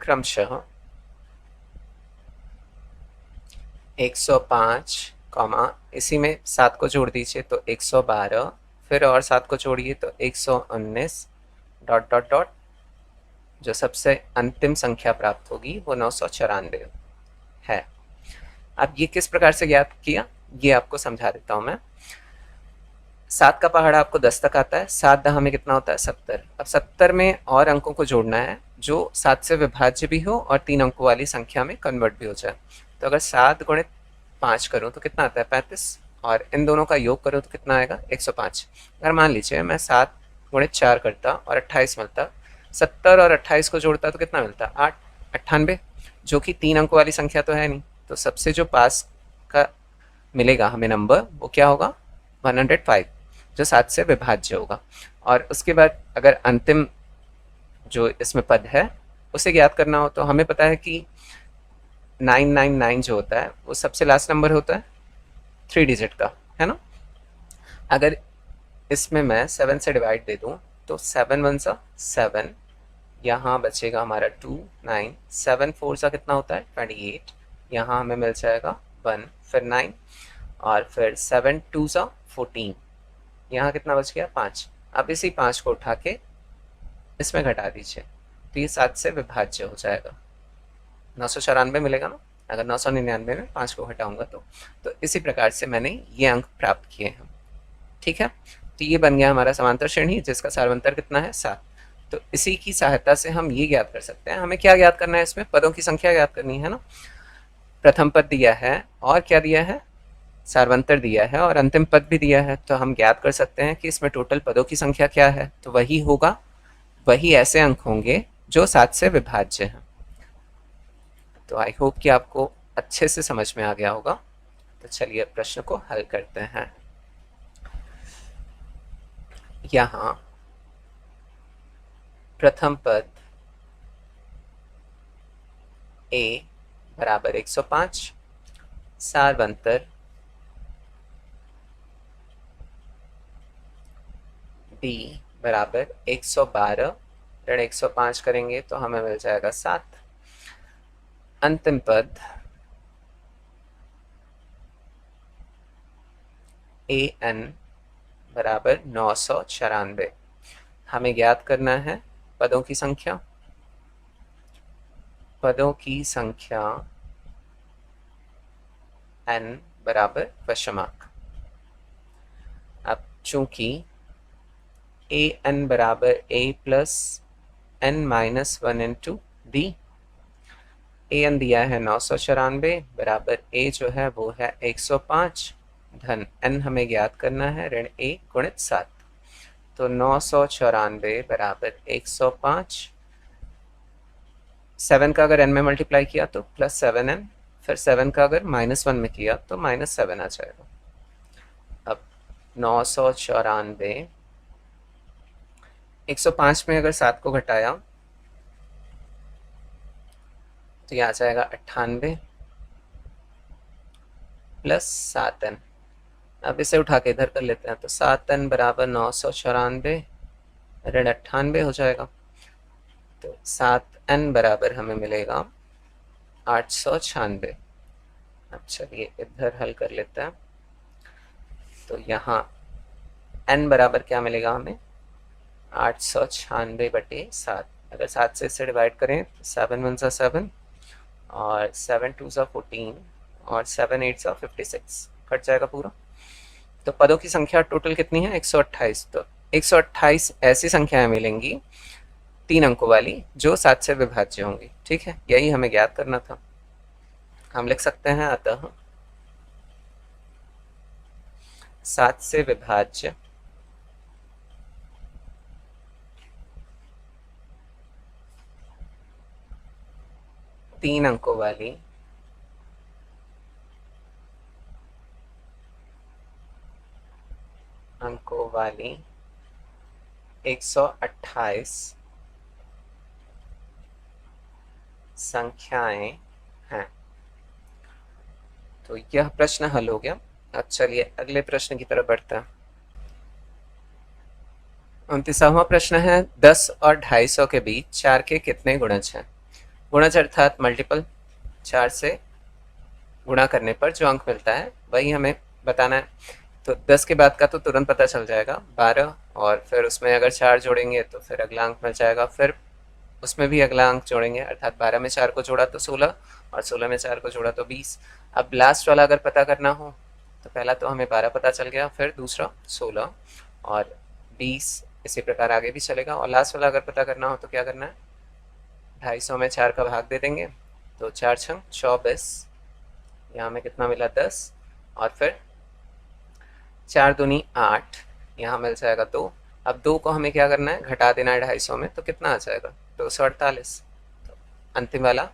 क्रमशः 105, इसी में 7 को जोड़ दीजिए तो 112, फिर और 7 को जोड़िए तो 119, डॉट डॉट डॉट, जो सबसे अंतिम संख्या प्राप्त होगी वो 994 है। अब ये किस प्रकार से ज्ञात किया ये आपको समझा देता हूं मैं। 7 का पहाड़ा आपको 10 तक आता है, 7 दहा में कितना होता है, 70। अब 70 में और अंकों को जोड़ना है जो 7 से विभाज्य भी हो और 3 अंकों वाली संख्या में कन्वर्ट भी हो जाए। तो अगर 7 गुणित 5 करूँ तो कितना आता है, 35, और इन दोनों का योग करूँ तो कितना आएगा, 105। अगर मान लीजिए मैं 7 गुणित 4 करता और 28 मिलता, 70 और 28 को जोड़ता तो कितना मिलता, 8, 98, जो कि 3 अंकों वाली संख्या तो है नहीं। तो सबसे जो पास का मिलेगा हमें नंबर वो क्या होगा, 105, जो 7 से विभाज्य होगा। और उसके बाद अगर अंतिम जो इसमें पद है उसे ज्ञात करना हो तो हमें पता है कि 999 जो होता है वो सबसे लास्ट नंबर होता है 3 डिजिट का, है ना। अगर इसमें मैं 7 से डिवाइड दे दूं तो 7 1 सा 7, यहाँ बचेगा हमारा 2, 9, 7 4 सा कितना होता है 28, यहाँ हमें मिल जाएगा 1, फिर 9, और फिर 7 2 सा 14, यहाँ कितना बच गया 5। अब इसी 5 को उठा के इसमें घटा दीजिए तो ये 7 से विभाज्य हो जाएगा, 994 मिलेगा ना। अगर 999 में 5 को घटाऊंगा तो इसी प्रकार से मैंने ये अंक प्राप्त किए हैं, ठीक है। तो ये बन गया हमारा समांतर श्रेणी जिसका सार्वंतर कितना है, 7। तो इसी की सहायता से हम ये ज्ञात कर सकते हैं। हमें क्या ज्ञात करना है, इसमें पदों की संख्या ज्ञात करनी है ना। प्रथम पद दिया है और क्या दिया है, सार्वंतर दिया है और अंतिम पद भी दिया है, तो हम ज्ञात कर सकते हैं कि इसमें टोटल पदों की संख्या क्या है। तो वही होगा, वही ऐसे अंक होंगे जो 7 से विभाज्य हैं। तो आई होप कि आपको अच्छे से समझ में आ गया होगा। तो चलिए प्रश्न को हल करते हैं। यहाँ प्रथम पद a बराबर 105, सार्वंतर d बराबर 112, ऋण 105 करेंगे तो हमें मिल जाएगा 7। अंतिम पद an बराबर 994। हमें ज्ञात करना है पदों की संख्या। पदों की संख्या n बराबर क्वेश्चन। अब चूंकि ए एन बराबर a plus n minus 1 into D, A N दिया है 994 बराबर a जो है वो है 105 धन n हमें ज्ञात करना है ऋण a गुणित 7। तो 994 बराबर 105, 7 का अगर n में मल्टीप्लाई किया तो प्लस 7n, फिर 7 का अगर -1 में किया तो -7 आ जाएगा। अब 994 105 में अगर 7 को घटाया तो ये आ जाएगा 98 प्लस 7n। अब इसे उठा के इधर कर लेते हैं तो 7n बराबर 994 ऋण 98 हो जाएगा। तो 7n बराबर हमें मिलेगा 896। अब चलिए इधर हल कर लेते हैं। तो यहाँ n बराबर क्या मिलेगा हमें, 896 बटे 7। अगर 7 से इसे डिवाइड करें तो 7 1 सा 7 और 7 2 सा 14 और 7 8 सा 56 कट जाएगा पूरा। तो पदों की संख्या टोटल कितनी है, 128। तो 128 ऐसी संख्याएं मिलेंगी 3 अंकों वाली जो 7 से विभाज्य होंगी। ठीक है, यही हमें ज्ञात करना था। हम लिख सकते हैं अतः 7 से विभाज्य तीन अंकों वाली 128 संख्याएं हैं। तो यह प्रश्न हल हो गया। अब चलिए अगले प्रश्न की तरफ बढ़ते हैं। 29वां प्रश्न है 10 और 250 के बीच 4 के कितने गुणज हैं। गुणज अर्थात मल्टीपल, 4 से गुणा करने पर जो अंक मिलता है वही हमें बताना है। तो 10 के बाद का तो तुरंत पता चल जाएगा 12, और फिर उसमें अगर 4 जोड़ेंगे तो फिर अगला अंक मिल जाएगा, फिर उसमें भी अगला अंक जोड़ेंगे अर्थात 12 में 4 को जोड़ा तो 16 और 16 में 4 को जोड़ा तो 20। अब लास्ट वाला अगर पता करना हो तो पहला तो हमें 12 पता चल गया, फिर दूसरा 16 और 20, इसी प्रकार आगे भी चलेगा। और लास्ट वाला अगर पता करना हो तो क्या करना है, 250 में 4 का भाग दे देंगे तो 4 छंग 24, यहाँ हमें कितना मिला 10, और फिर 4 दूनी 8, यहाँ मिल जाएगा 2। अब 2 को हमें क्या करना है, घटा देना है 250 में, तो कितना आ जाएगा 248। तो अंतिम वाला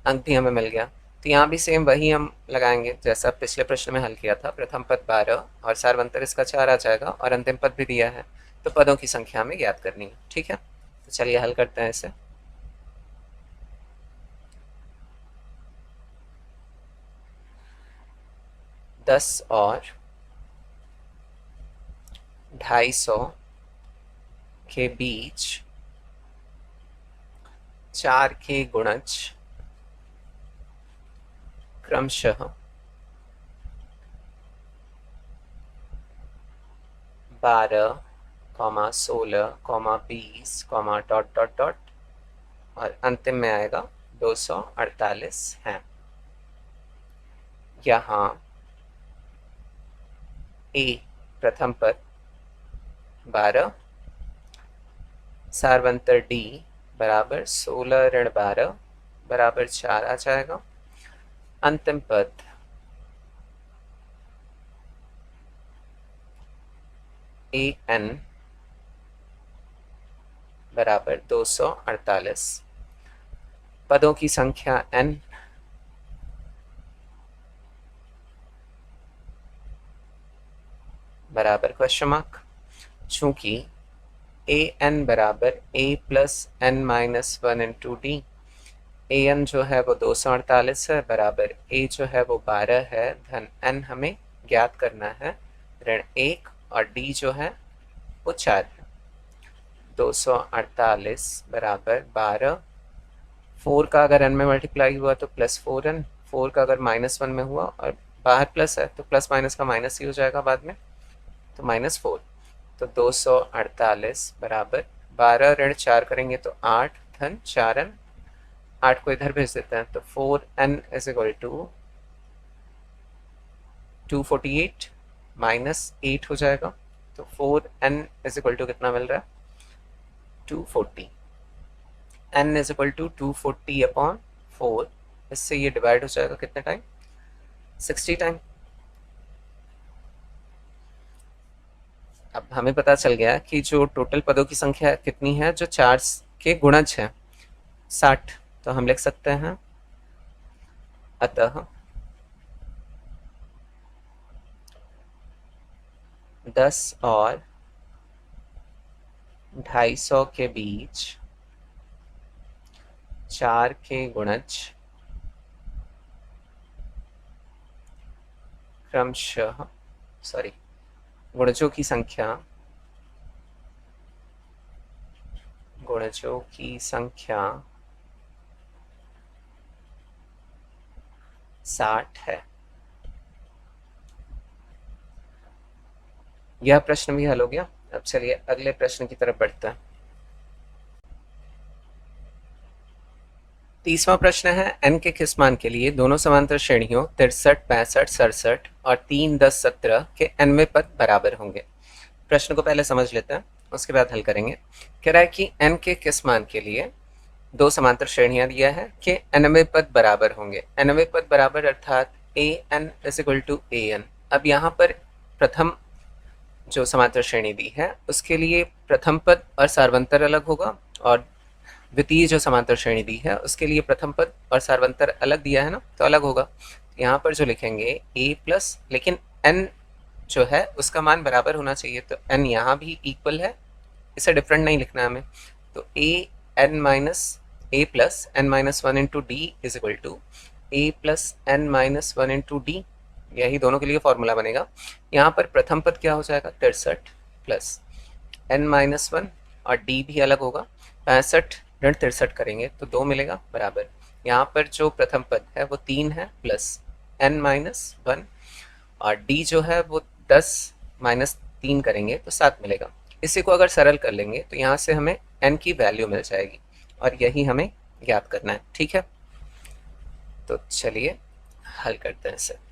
अंक भी हमें मिल गया। तो यहाँ भी सेम वही हम लगाएंगे जैसा पिछले प्रश्न में हल किया था। प्रथम पद 12 और सार्वंतर इसका 4 आ जाएगा और अंतिम पद भी दिया है, तो पदों की संख्या हमें ज्ञात करनी है। ठीक है, तो चलिए हल करते हैं इसे। दस और 250 के बीच 4 के गुणज क्रमशः 12, 16, 20, डॉट डॉट डॉट और अंतिम में आएगा 248 हैं। यहाँ ए प्रथम पद 12, सारवंतर डी बराबर 16 ऋण 12 बराबर 4 आ जाएगा। अंतिम पद ए एन बराबर 248। पदों की संख्या n बराबर क्वेश्चन मार्क। चूंकि ए एन बराबर A plus N minus one into D, A N जो है वो 248 है, बराबर ए जो है वो 12 है, धन एन हमें ज्ञात करना है ऋण 1, और डी जो है वो 4 है। 248 बराबर 12, 4 का अगर n में मल्टीप्लाई हुआ तो प्लस 4n, 4 का अगर -1 में हुआ और बाहर प्लस है तो प्लस माइनस का माइनस ही हो जाएगा बाद में, तो -4। तो 248 बराबर 12 ऋण 4 करेंगे तो 8 धन 4n, 8 को इधर भेज देते हैं तो 4n is equal to 248 minus 8 हो जाएगा। तो 4n इज इक्वल टू कितना मिल रहा है? 240। n is equal to 240 upon 4, इससे ये डिवाइड हो जाएगा कितने टाइम? 60 टाइम। अब हमें पता चल गया कि जो टोटल पदों की संख्या कितनी है, जो 4 के गुणज है 60। तो हम लिख सकते हैं अतः 10 और 250 के बीच 4 के गुणज क्रमशः गुणजों की संख्या 60 है। यह प्रश्न भी हल हो गया। अब चलिए अगले प्रश्न की तरफ बढ़ते हैं। 30वां प्रश्न है, n के किस मान के लिए दोनों समांतर श्रेणियों 63, 65, 67 और 3, 10, 17 के nवें पद बराबर होंगे। प्रश्न को पहले समझ लेते हैं, उसके बाद हल करेंगे। कह रहा है कि n के किस मान के लिए दो समांतर श्रेणियां दिया है कि nवें पद बराबर होंगे। nवें पद बराबर अर्थात a n is equal to a n। अब यहाँ पर प्रथम जो समांतर श्रेणी दी है उसके लिए प्रथम पद और सार्वंतर अलग होगा, और द्वितीय जो समांतर श्रेणी दी है उसके लिए प्रथम पद और सार्वंतर अलग दिया है ना, तो अलग होगा। यहाँ पर जो लिखेंगे a प्लस, लेकिन n जो है उसका मान बराबर होना चाहिए, तो n यहाँ भी इक्वल है, इसे डिफरेंट नहीं लिखना है हमें। तो a n minus a plus n minus one into D is equal to a plus n minus one into D, यही दोनों के लिए फॉर्मूला बनेगा। यहाँ पर प्रथम पद क्या हो जाएगा? 63 प्लस n माइनस वन, और d भी अलग होगा। 65 ऋण 63 करेंगे तो 2 मिलेगा बराबर। यहाँ पर जो प्रथम पद है वो 3 है प्लस n माइनस वन, और d जो है वो 10 माइनस 3 करेंगे तो 7 मिलेगा। इसी को अगर सरल कर लेंगे तो यहाँ से हमें n की वैल्यू मिल जाएगी, और यही हमें ज्ञात करना है। ठीक है, तो चलिए हल करते हैं इसे।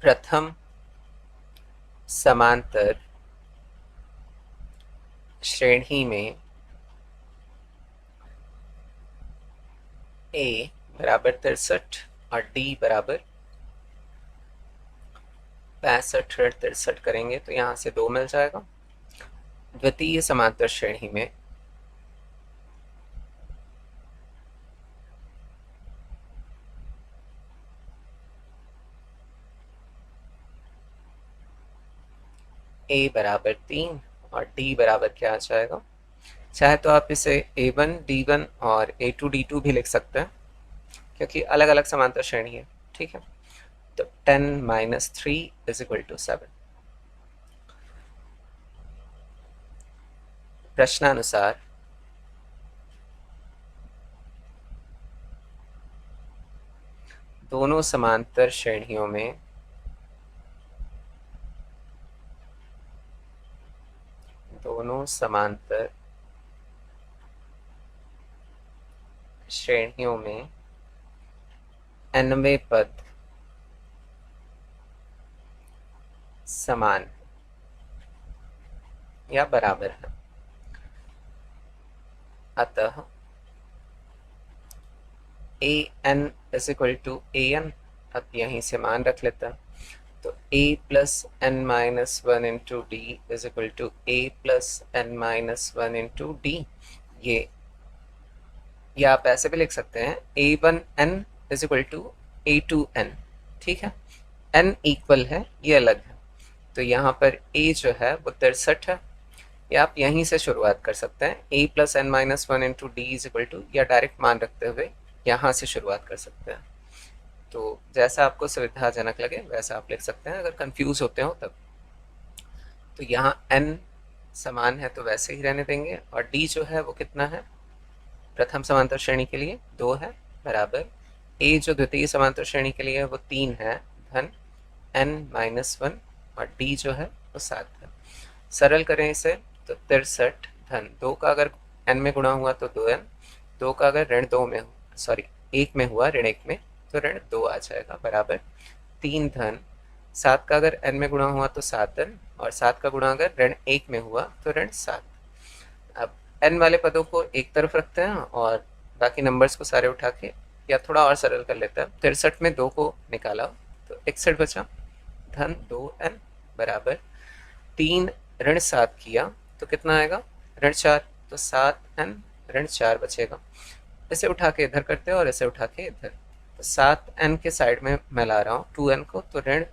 प्रथम समांतर श्रेणी में a बराबर 63 और d बराबर 65 ऋण 63 करेंगे तो यहाँ से 2 मिल जाएगा। द्वितीय समांतर श्रेणी में a बराबर 3 और d बराबर क्या आ जाएगा? चाहे तो आप इसे a1 d1 और a2 d2 भी लिख सकते हैं, क्योंकि अलग अलग समांतर श्रेणी है। ठीक है, तो 10 माइनस 3 इज इक्वल टू 7। प्रश्नानुसार दोनों समांतर श्रेणियों में श्रेणियों में nवें पद समान या बराबर है। अतः A N is equal to A N, अब यहीं से मान रख लेता है, तो a plus N minus one into D is equal to A plus N minus one into D. ये या आप ऐसे भी लिख सकते हैं A one N is equal to A two N, ठीक है, n इक्वल है, ये अलग है। तो यहाँ पर a जो है वो 63 है, या आप यहीं से शुरुआत कर सकते हैं, a plus N minus one into D is equal to, या डायरेक्ट मान रखते हुए यहाँ से शुरुआत कर सकते हैं। तो जैसा आपको सुविधाजनक लगे वैसा आप लिख सकते हैं, अगर कंफ्यूज होते हो तब। तो यहाँ n समान है तो वैसे ही रहने देंगे, और d जो है वो कितना है, प्रथम समांतर श्रेणी के लिए 2 है, बराबर a जो द्वितीय समांतर श्रेणी के लिए है वो 3 है, धन n माइनस 1, और d जो है वो 7 है। सरल करें इसे तो 63 धन 2 का अगर n में गुणा हुआ तो 2n, 2 का अगर ऋण 2 में, सॉरी 1 में हुआ, ऋण 1 में, तो ऋण 2 आ जाएगा, बराबर 3 धन 7 का अगर n में गुणा हुआ तो 7n, और 7 का गुणा अगर ऋण 1 में हुआ तो ऋण 7। अब n वाले पदों को एक तरफ रखते हैं और बाकी नंबर्स को सारे उठा के, या थोड़ा और सरल कर लेते हैं, 63 में 2 को निकाला तो 61 बचा, धन 2n, बराबर 3 ऋण 7 किया तो कितना आएगा, ऋण 4, तो 7n ऋण 4 बचेगा। इसे उठा के इधर करते हैं और इसे उठा के इधर, तो 7n के साइड में मैं ला रहा हूँ 2n को, तो ऋण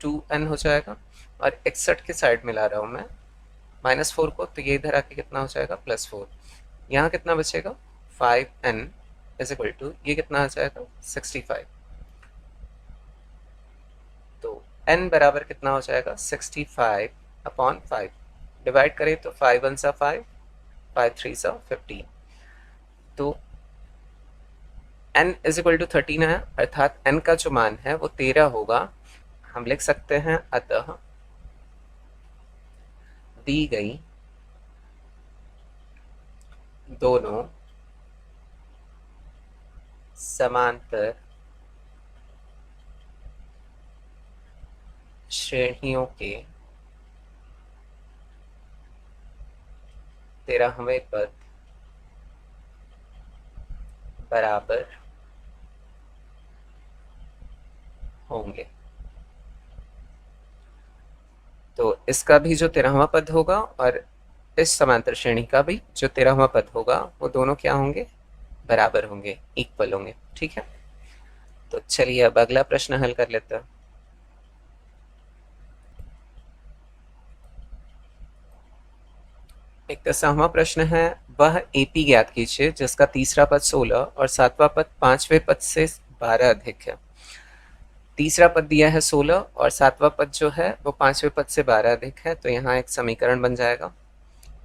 2n हो जाएगा, और 61 के साइड में ला रहा हूँ मैं -4 को, तो ये इधर आके कितना हो जाएगा, +4। यहाँ कितना बचेगा, 5n इज इक्वल टू, ये कितना आ जाएगा, 65। तो n बराबर कितना हो जाएगा, 65/5। डिवाइड करें तो 5 1 सा 5, 5 3 सा 15, तो n इज इक्वल टू 13 है, अर्थात n का जो मान है वो 13 होगा। हम लिख सकते हैं, अतः दी गई दोनों समांतर श्रेणियों के 13वें पद बराबर होंगे। तो इसका भी जो 13वां पद होगा और इस समांतर श्रेणी का भी जो 13वां पद होगा वो दोनों क्या होंगे, बराबर होंगे, इक्वल होंगे, ठीक है। तो चलिए अब अगला प्रश्न हल कर लेते हैं। एक 10वां प्रश्न है, वह AP ज्ञात कीजिए जिसका तीसरा पद 16 और 7वां पद 5वें पद से 12 अधिक है। तीसरा पद दिया है 16 और 7वां पद जो है वो 5वें पद से 12 अधिक है, तो यहाँ एक समीकरण बन जाएगा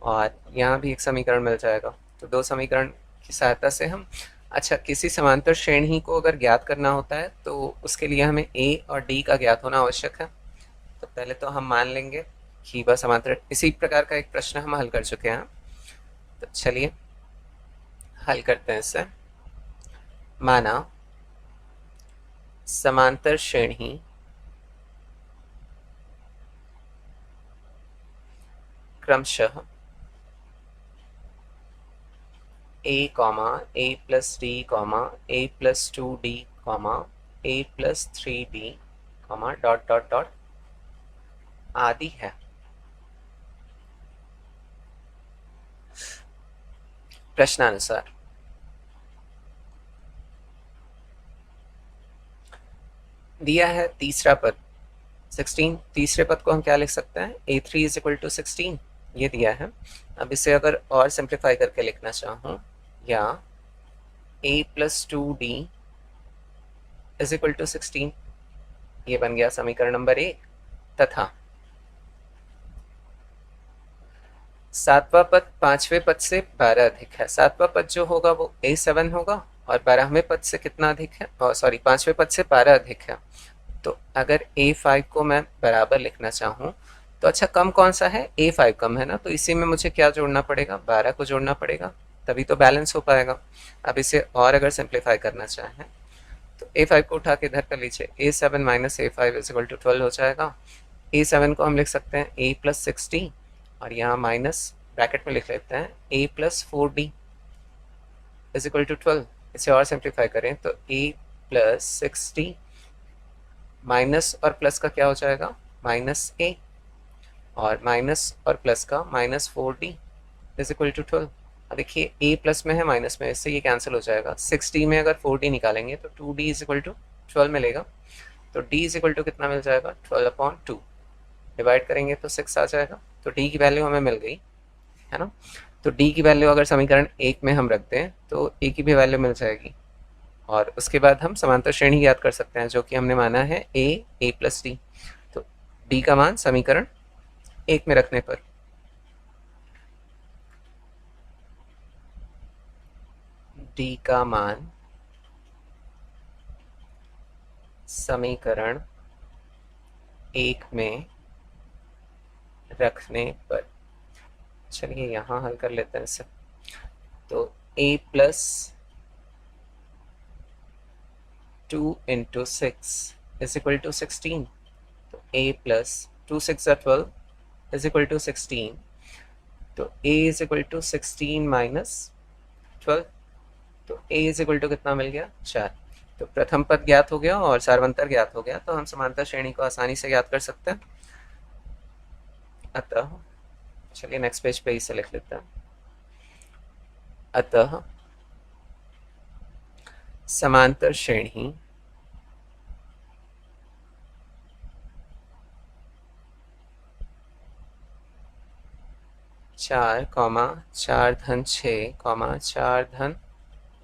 और यहाँ भी एक समीकरण मिल जाएगा। तो दो समीकरण की सहायता से हम, अच्छा, किसी समांतर श्रेणी को अगर ज्ञात करना होता है तो उसके लिए हमें A और D का ज्ञात होना आवश्यक है। तो पहले तो हम मान लेंगे कि वह समांतर, इसी प्रकार का एक प्रश्न हम हल कर चुके हैं। तो चलिए हल करते हैं इसे। माना समांतर श्रेणी क्रमशः a, a plus D, a plus 2d, a plus 3d, dot dot dot आदि है। प्रश्नानुसार दिया है तीसरा पद 16, तीसरे पद को हम क्या लिख सकते हैं, a3 इज इक्वल टू 16, ये दिया है। अब इसे अगर और सिंप्लीफाई करके लिखना चाहूँ, या a plus 2d is equal to 16, ये बन गया समीकरण नंबर 1, तथा 7वां पद 5वें पद से 12 अधिक है। 7वां पद जो होगा वो a7 होगा और 12वें पद से कितना अधिक है, सॉरी 5वें पद से 12 अधिक है। तो अगर a5 को मैं बराबर लिखना चाहूँ तो अच्छा, कम कौन सा है, a5 कम है ना, तो इसी में मुझे क्या जोड़ना पड़ेगा, 12 को जोड़ना पड़ेगा। तभी तो बैलेंस हो पाएगा। अब इसे और अगर सिंप्लीफाई करना चाहें तो a5 को उठा के इधर कर लीजिए, a7 minus a5 is equal to 12 हो जाएगा। a7 को हम लिख सकते हैं a प्लस 60 और यहाँ माइनस ब्रैकेट में लिख लेते हैं a plus 4d is equal to 12। इसे और सिंप्लीफाई करें तो a प्लस 60 माइनस और प्लस का क्या हो जाएगा, माइनस a, और माइनस और प्लस का minus 4d is equal to 12। अब देखिए a प्लस में है माइनस में, इससे ये कैंसिल हो जाएगा। 60 में अगर 4d निकालेंगे तो 2d इज इक्वल टू 12 मिलेगा। तो d इज इक्वल टू कितना मिल जाएगा, 12/2। डिवाइड करेंगे तो 6 आ जाएगा। तो d की वैल्यू हमें मिल गई है ना। तो d की वैल्यू अगर समीकरण 1 में हम रखते हैं तो a की भी वैल्यू मिल जाएगी, और उसके बाद हम समांतर श्रेणी याद कर सकते हैं जो कि हमने माना है a प्लस डी। तो d का मान समीकरण 1 में रखने पर d का मान समीकरण 1 में रखने पर, चलिए यहाँ हल कर लेते हैं इसे। तो a plus 2 into 6 is equal to 16। तो a plus 2 6 12 is equal to 16। तो a is equal to 16 minus 12। तो a इज इक्वल टू कितना मिल गया, 4। तो प्रथम पद ज्ञात हो गया और सार्वंतर ज्ञात हो गया, तो हम समांतर श्रेणी को आसानी से ज्ञात कर सकते हैं। अतः चलिए नेक्स्ट पेज पे इसे लिख लेते हैं। अतः समांतर श्रेणी चार कॉमा 4 धन 6 कॉमा 4 धन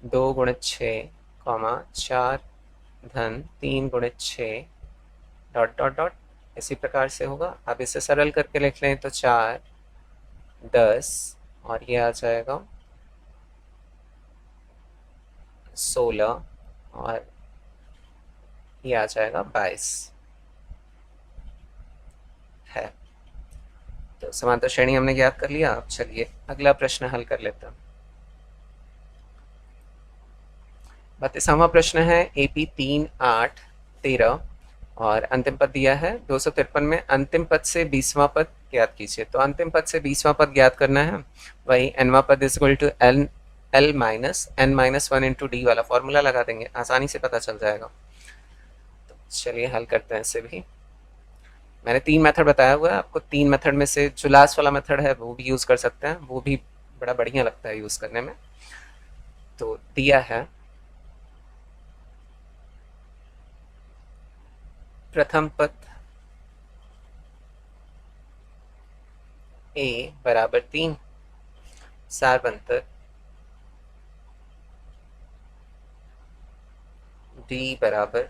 2 गुणित 6 कॉमा 4 धन 3 गुणित 6 डॉट डॉट डॉट इसी प्रकार से होगा। अब इसे सरल करके लिख लें तो 4 10 और ये आ जाएगा 16 और ये आ जाएगा 22 है। तो समांतर श्रेणी हमने ज्ञात कर लिया। अब चलिए अगला प्रश्न हल कर लेते हैं। 32वां प्रश्न है AP 3 8 13 और अंतिम पद दिया है 253 में अंतिम पद से 20वां पद ज्ञात कीजिए। तो अंतिम पद से 20वां पद ज्ञात करना है, वही nवां पद is equal to l minus n minus 1 into D वाला फॉर्मूला लगा देंगे, आसानी से पता चल जाएगा। तो चलिए हल करते हैं इसे भी। मैंने 3 मेथड बताया हुआ है आपको, 3 मेथड में से जो लास्ट वाला मेथड है वो भी यूज़ कर सकते हैं, वो भी बड़ा बढ़िया लगता है यूज़ करने में। तो दिया है प्रथम पद a बराबर 3, सार्वंतर d बराबर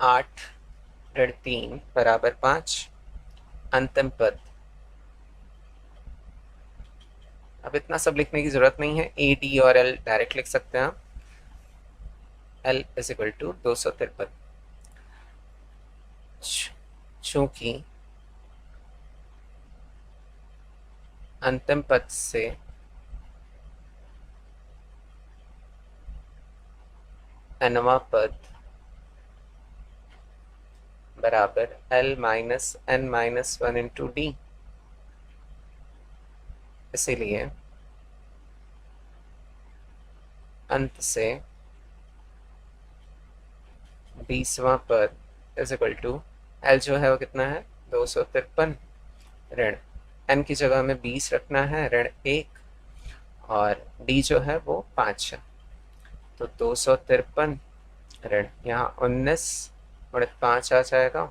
8 ऋण 3 बराबर 5, अंतिम पद। अब इतना सब लिखने की जरूरत नहीं है, a d और l डायरेक्ट लिख सकते हैं आप। l is equal to 253। चूंकि अंतिम पद से nवां पद बराबर l minus n minus 1 into D, इसीलिए अंत से 20वां पद इज इक्वल टू l जो है वो कितना है 253, ऋण n की जगह में 20 रखना है, ऋण 1, और d जो है वो 5 है। तो 253 ऋण यहाँ 19 गुणित 5 आ जाएगा,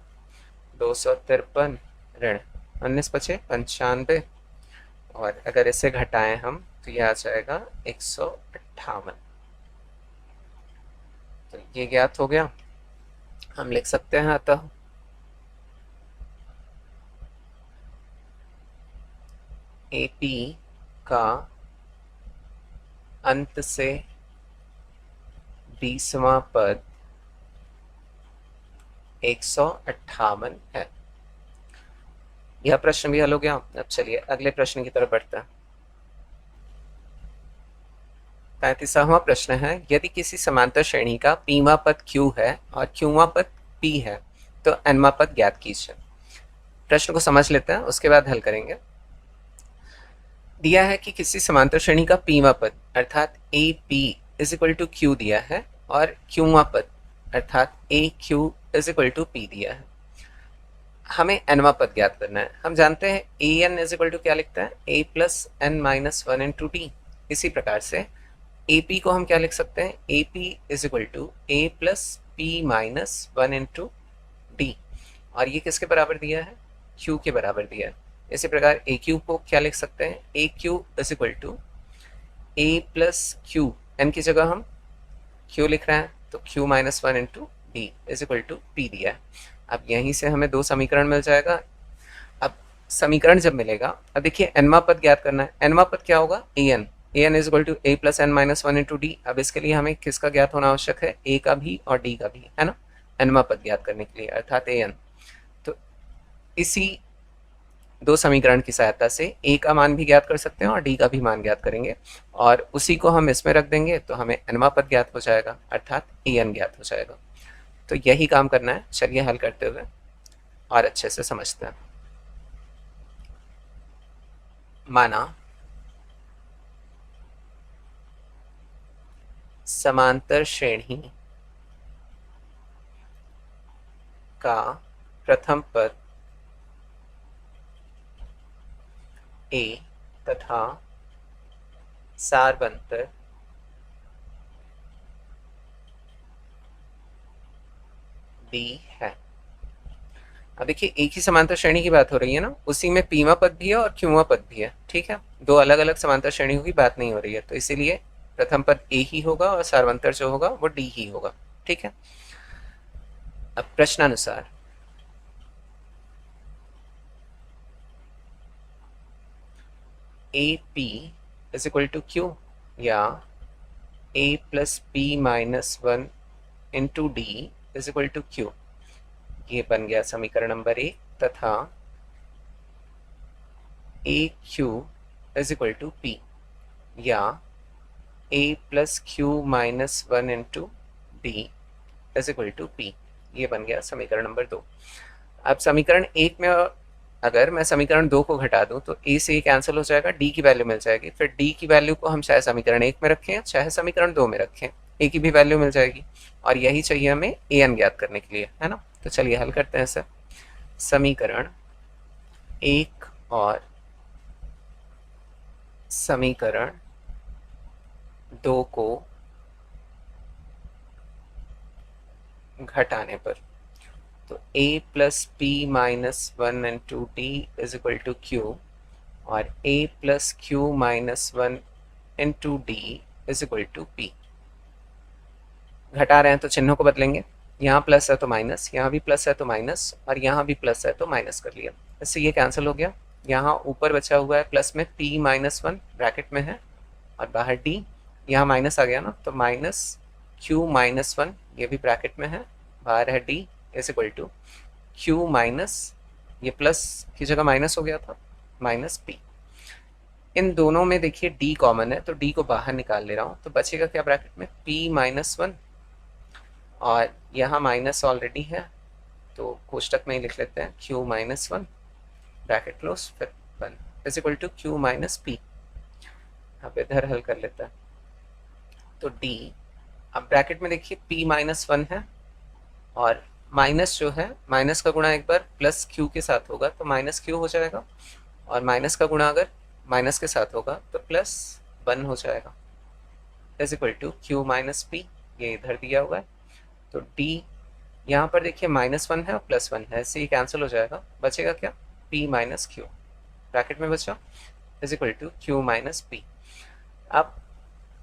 253 ऋण 19 बचे 95, और अगर इसे घटाएं हम तो यह आ जाएगा 158। तो ये ज्ञात हो गया। हम लिख सकते हैं अतः AP का अंत से 20वां पद 158 है। यह प्रश्न भी हल हो गया। अब चलिए अगले प्रश्न की तरफ बढ़ते हैं। 35वां प्रश्न है, यदि किसी समांतर श्रेणी का पीवा पद q है और क्यूवा पद p है तो nवा पद ज्ञात कीजिए। प्रश्न को समझ लेते हैं, उसके बाद हल करेंगे। दिया है कि किसी समांतर श्रेणी का पीवा पद अर्थात A P is equal to Q दिया है और क्यूवा पद अर्थात A Q is equal to P दिया है। हमें nवा पद ज्ञात करना है। हम जानते हैं A N is equal to क्या लिखता है, A plus N minus one into D. इसी प्रकार से ए पी को हम क्या लिख सकते हैं, A P is equal to A plus P minus one into D, और ये किसके बराबर दिया है, क्यू के बराबर दिया है। इसी प्रकार ए क्यू को क्या लिख सकते हैं, A Q is equal to A plus Q, N की जगह हम क्यू लिख रहे हैं तो Q minus one into D is equal to P दिया है। अब यहीं से हमें दो समीकरण मिल जाएगा। अब समीकरण जब मिलेगा, अब देखिए एनवा पद ज्ञात करना है। एनवा पद क्या होगा, A N is equal to A plus N minus one into D. अब इसके लिए हमें किसका ज्ञात होना आवश्यक है, ए का भी और डी का भी, है ना, एनवा पद ज्ञात करने के लिए अर्थात ए एन। तो इसी दो समीकरण की सहायता से ए का मान भी ज्ञात कर सकते हैं और डी का भी मान ज्ञात करेंगे, और उसी को हम इसमें रख देंगे तो हमें एनवा पद ज्ञात हो जाएगा अर्थात ए एन ज्ञात हो जाएगा। तो यही काम करना है। चलिए हल करते हुए और अच्छे से समझते हैं। माना समांतर श्रेणी का प्रथम पद ए तथा सारवंतर डी है। अब देखिए एक ही समांतर श्रेणी की बात हो रही है ना, उसी में पीवा पद भी है और क्यूवा पद भी है, ठीक है, दो अलग अलग समांतर श्रेणियों की बात नहीं हो रही है, तो इसीलिए प्रथम पद ए ही होगा और सारवंतर जो होगा वो डी ही होगा, ठीक है। अब प्रश्नानुसार A P is equal to Q या A plus P minus one into D is equal to Q, ये बन गया समीकरण नंबर 1, तथा A Q is equal to P या A plus Q minus one into D is equal to P, ये बन गया समीकरण नंबर 2। अब समीकरण 1 में अगर मैं समीकरण 2 को घटा दूं तो ए से कैंसिल हो जाएगा, डी की वैल्यू मिल जाएगी। फिर डी की वैल्यू को हम चाहे समीकरण 1 में रखें चाहे समीकरण 2 में रखें, ए की भी वैल्यू मिल जाएगी, और यही चाहिए हमें ए एन ज्ञात करने के लिए, है ना। तो चलिए हल करते हैं सर। समीकरण 1 और समीकरण 2 को घटाने पर तो a plus P minus one into D is equal to Q और a plus Q minus one into D is equal to P. घटा रहे हैं तो चिन्हों को बदलेंगे, यहाँ प्लस है तो माइनस, यहाँ भी प्लस है तो माइनस, और यहाँ भी प्लस है तो माइनस कर लिया। इससे ये कैंसिल हो गया। यहाँ ऊपर बचा हुआ है प्लस में p माइनस वन ब्रैकेट में है और बाहर d, यहाँ माइनस आ गया ना, तो माइनस q माइनस वन, ये भी ब्रैकेट में है, बाहर है d is equal to q minus, ये प्लस की जगह माइनस हो गया था, माइनस p। इन दोनों में देखिए d कॉमन है तो d को बाहर निकाल ले रहा हूँ, तो बचेगा क्या ब्रैकेट में, p माइनस वन, और यहाँ माइनस ऑलरेडी है तो कोष्टक में ही लिख लेते हैं q minus one bracket close, फिर one is equal to q minus p। अब इधर हल कर लेते हैं तो d, अब ब्रैकेट में देखिए p माइनस वन है और माइनस जो है, माइनस का गुणा एक बार प्लस q के साथ होगा तो माइनस q हो जाएगा, और माइनस का गुणा अगर माइनस के साथ होगा तो प्लस वन हो जाएगा, is equal to q minus p, ये इधर दिया हुआ है। तो d यहाँ पर देखिए माइनस वन है और प्लस वन है, इससे ये कैंसिल हो जाएगा, बचेगा क्या, p माइनस q ब्रैकेट में बचा, is equal to q minus p। अब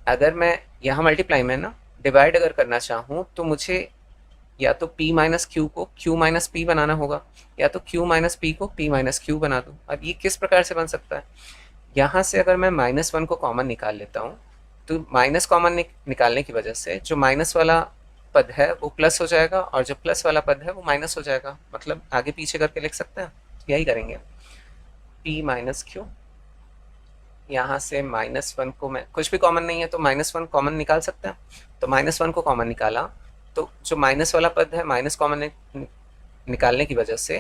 अगर मैं यहाँ मल्टीप्लाई में ना डिवाइड अगर करना चाहूँ तो मुझे या तो p माइनस क्यू को q माइनस पी बनाना होगा, या तो q माइनस पी को p माइनस क्यू बना दूँ। अब ये किस प्रकार से बन सकता है, यहाँ से अगर मैं माइनस वन को कॉमन निकाल लेता हूँ तो माइनस कॉमन निकालने की वजह से जो माइनस वाला पद है वो प्लस हो जाएगा और जो प्लस वाला पद है वो माइनस हो जाएगा, मतलब आगे पीछे करके लिख सकते हैं, यही करेंगे, p माइनस क्यू, यहाँ से -1 को मैं, कुछ भी कॉमन नहीं है तो -1 कॉमन निकाल सकते हैं, तो -1 को कॉमन निकाला तो जो माइनस वाला पद है माइनस कॉमन निकालने की वजह से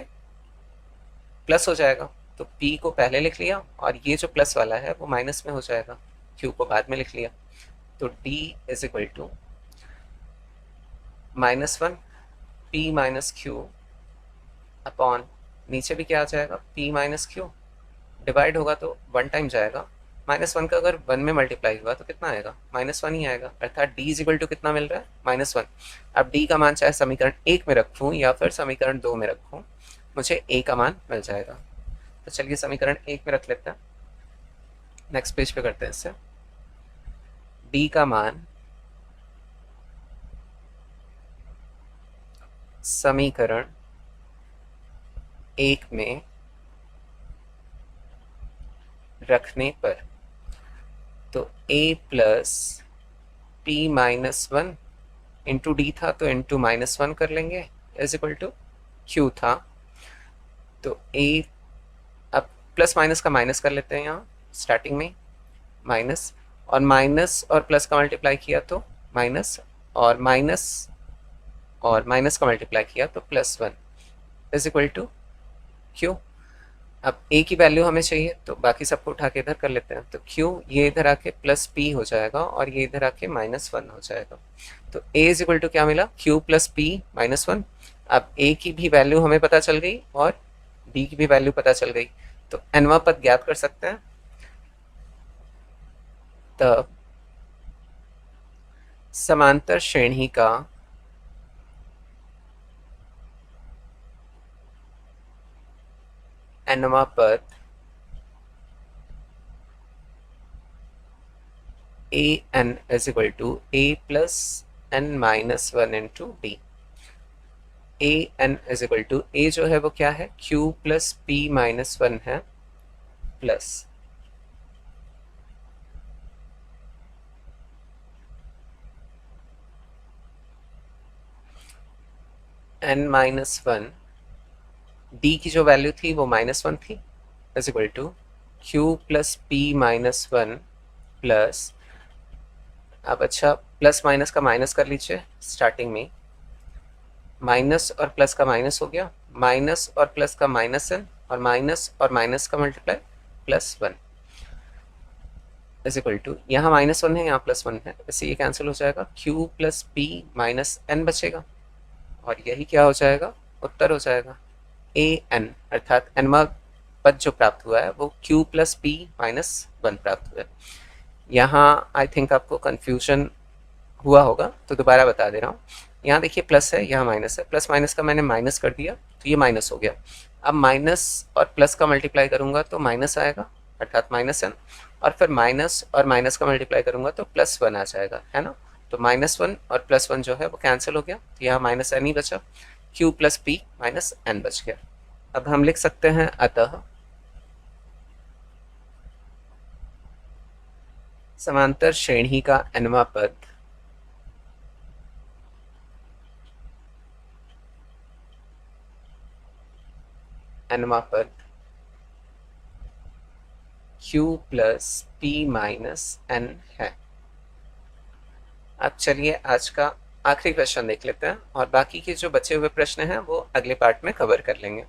प्लस हो जाएगा, तो p को पहले लिख लिया और ये जो प्लस वाला है वो माइनस में हो जाएगा, q को बाद में लिख लिया, तो d is equal to -1 p minus Q upon, नीचे भी क्या आ जाएगा, p माइनस क्यू, डिवाइड होगा तो 1 टाइम जाएगा, -1 का अगर 1 में मल्टीप्लाई हुआ तो कितना आएगा, -1 ही आएगा, अर्थात d इज इक्वल टू कितना मिल रहा है, -1। अब d का मान चाहे समीकरण 1 में रखूँ या फिर समीकरण 2 में रखूँ, मुझे a का मान मिल जाएगा। तो चलिए समीकरण 1 में रख लेते हैं, नेक्स्ट पेज पे करते हैं इससे। d का मान समीकरण 1 में रखने पर, तो a plus p minus 1 into D था तो इंटू -1 कर लेंगे, इज इक्वल टू क्यू था, तो a, अब प्लस माइनस का माइनस कर लेते हैं यहाँ स्टार्टिंग में, माइनस और माइनस और प्लस का मल्टीप्लाई किया तो माइनस, और माइनस और माइनस का मल्टीप्लाई किया तो +1 इज इक्वल टू क्यू। अब a की वैल्यू हमें चाहिए तो बाकी सबको उठा के इधर कर लेते हैं, तो q ये इधर आके प्लस p हो जाएगा और ये इधर आके -1 हो जाएगा, तो a इज इक्वल टू क्या मिला, q प्लस p -1। अब a की भी वैल्यू हमें पता चल गई और b की भी वैल्यू पता चल गई, तो nवां पद ज्ञात कर सकते हैं। तब समांतर श्रेणी का nवां पद an is equal to a plus n minus 1 into d। an is equal to a जो है वो क्या है, q plus p minus 1 है, प्लस n minus 1, d की जो वैल्यू थी वो -1 थी, is equal to q plus p minus 1 plus, अब अच्छा प्लस माइनस का माइनस कर लीजिए स्टार्टिंग में, माइनस और प्लस का माइनस हो गया, माइनस और प्लस का -n और माइनस का मल्टीप्लाई +1 इज इक्वल टू, यहाँ -1 है यहाँ +1 है, इससे ये कैंसिल हो जाएगा, q plus p minus n बचेगा और यही क्या हो जाएगा, उत्तर हो जाएगा an, अर्थात nवां पद जो प्राप्त हुआ है वो q प्लस p माइनस 1 प्राप्त हुआ है। यहाँ आई थिंक आपको कन्फ्यूजन हुआ होगा तो दोबारा बता दे रहा हूँ, यहाँ देखिए प्लस है यहाँ माइनस है, प्लस माइनस का मैंने माइनस कर दिया तो ये माइनस हो गया, अब माइनस और प्लस का मल्टीप्लाई करूँगा तो माइनस आएगा अर्थात -n, और फिर माइनस और माइनस का मल्टीप्लाई करूँगा तो +1 आ जाएगा, है ना, तो -1 और +1 जो है वो कैंसिल हो गया, तो यहाँ -n ही बचा, q plus p minus n बच गया। अब हम लिख सकते हैं अतः समांतर श्रेणी का nवां पद nवां पद q plus p minus n है। अब चलिए आज का आखिरी क्वेश्चन देख लेते हैं और बाकी के जो बचे हुए प्रश्न हैं वो अगले पार्ट में कवर कर लेंगे।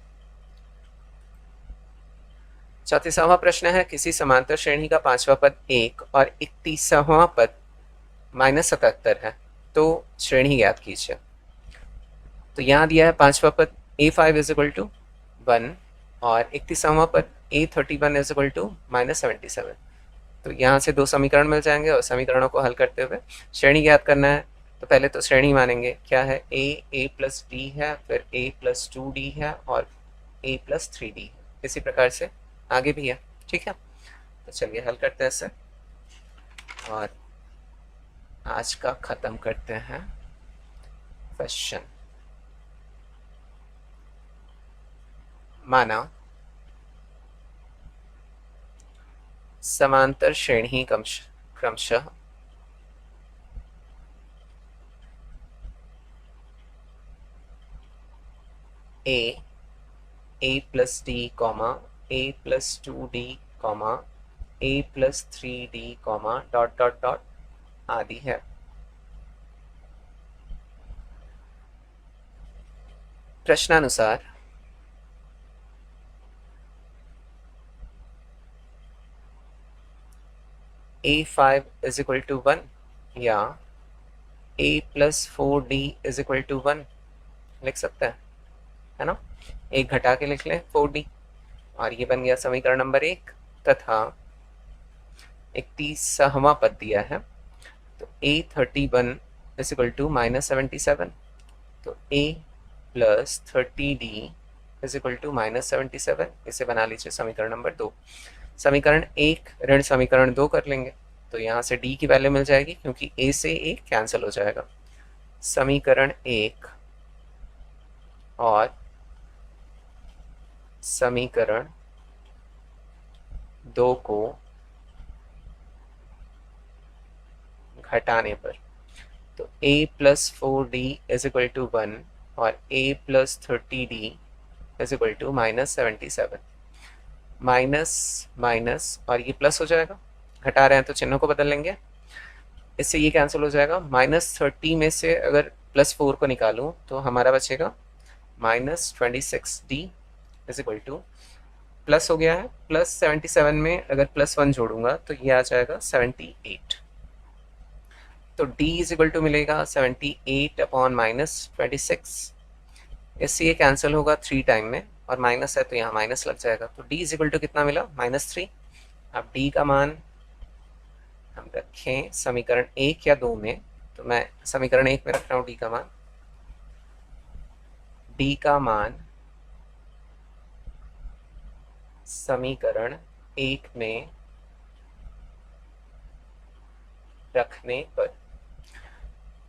34वां प्रश्न है, किसी समांतर श्रेणी का 5वां पद 1 और 31वां पद -77 है, तो श्रेणी ज्ञात कीजिए। तो यहाँ दिया है 5वां पद a5 इज इक्वल टू 1 और 31वां पद a31 इज इक्वल टू -77, तो यहाँ से दो समीकरण मिल जाएंगे और समीकरणों को हल करते हुए श्रेणी ज्ञात करना है। तो पहले तो श्रेणी मानेंगे, क्या है, a प्लस डी है, फिर a प्लस 2d है और a प्लस 3d है, इसी प्रकार से आगे भी है, ठीक है। तो चलिए हल करते हैं इसे और आज का ख़त्म करते हैं क्वेश्चन। माना समांतर श्रेणी क्रमशः a plus D, a plus 2d, a plus 3d comma dot dot dot आदि है। प्रश्नानुसार a5 इज इक्वल टू 1 या a plus 4d is equal to 1 लिख सकते हैं, है ना। एक घटा के लिख लें 4d और ये बन गया समीकरण नंबर 1 तथा एक 30वां पद दिया है तो a31 इज इक्वल टू -77 तो a plus 30d is equal to -77 इसे बना लीजिए समीकरण नंबर 2। समीकरण 1 ऋण समीकरण 2 कर लेंगे तो यहाँ से d की वैल्यू मिल जाएगी क्योंकि a से a कैंसिल हो जाएगा। समीकरण 1 और समीकरण 2 को घटाने पर तो a plus 4d is equal to 1 और a plus 30d is equal to -77। Minus minus और ये प्लस हो जाएगा, घटा रहे हैं तो चिन्हों को बदल लेंगे, इससे ये कैंसिल हो जाएगा। -30 में से अगर +4 को निकालूं तो हमारा बचेगा -26d is equal two plus हो गया है +77 में अगर +1 जोड़ूंगा तो ये आ जाएगा 78 तो d इज इक्वल टू मिलेगा 78 अपॉन -26। इससे ये कैंसिल होगा 3 टाइम में और माइनस है तो यहाँ माइनस लग जाएगा तो d इज इक्वल टू कितना मिला -3। अब d का मान हम रखें समीकरण 1 या 2 में तो मैं समीकरण 1 में रख रहा हूँ d का मान समीकरण 1 में रखने पर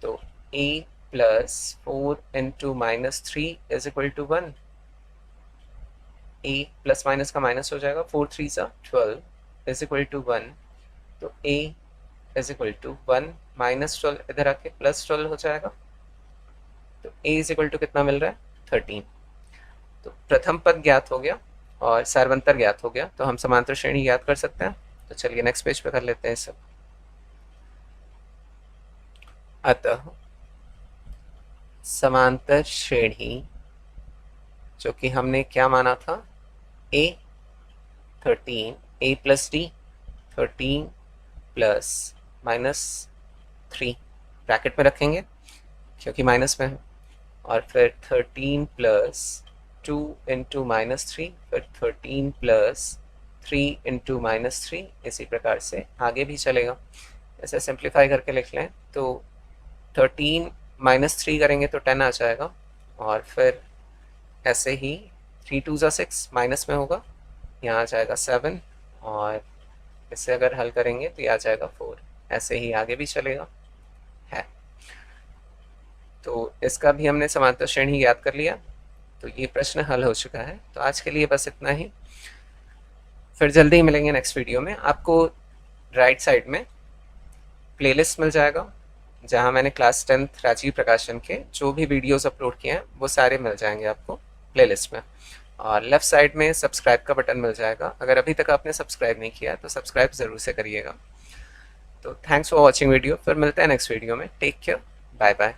तो a plus 4 into -3 is equal to 1। a plus minus का माइनस हो जाएगा, 4 3 सा 12 इज इक्वल टू 1 तो a इज इक्वल टू 1 -12 इधर आके +12 हो जाएगा तो a इज इक्वल टू कितना मिल रहा है 13। तो प्रथम पद ज्ञात हो गया और सार्वंतर ज्ञात हो गया तो हम समांतर श्रेणी ज्ञात कर सकते हैं। तो चलिए नेक्स्ट पेज पे कर लेते हैं सब। अतः समांतर श्रेणी जो कि हमने क्या माना था a13 a plus d 13 plus -3 bracket में रखेंगे क्योंकि माइनस में है और फिर 13 प्लस 2 इंटू -3 फिर 13 प्लस 3 इंटू -3 इसी प्रकार से आगे भी चलेगा। ऐसे सिंप्लीफाई करके लिख लें तो 13 -3 करेंगे तो 10 आ जाएगा और फिर ऐसे ही 3 2 ज़ा 6 माइनस में होगा, यहाँ आ जाएगा 7 और इसे अगर हल करेंगे तो ये आ जाएगा 4। ऐसे ही आगे भी चलेगा है। तो इसका भी हमने समांतर श्रेणी याद कर लिया तो ये प्रश्न हल हो चुका है। तो आज के लिए बस इतना ही, फिर जल्दी ही मिलेंगे नेक्स्ट वीडियो में। आपको राइट साइड में प्लेलिस्ट मिल जाएगा जहाँ मैंने क्लास 10th राजीव प्रकाशन के जो भी वीडियोस अपलोड किए हैं वो सारे मिल जाएंगे आपको प्लेलिस्ट में। और लेफ़्ट साइड में सब्सक्राइब का बटन मिल जाएगा, अगर अभी तक आपने सब्सक्राइब नहीं किया तो सब्सक्राइब ज़रूर से करिएगा। तो थैंक्स फॉर वॉचिंग वीडियो, फिर मिलते हैं नेक्स्ट वीडियो में। Take care, bye bye.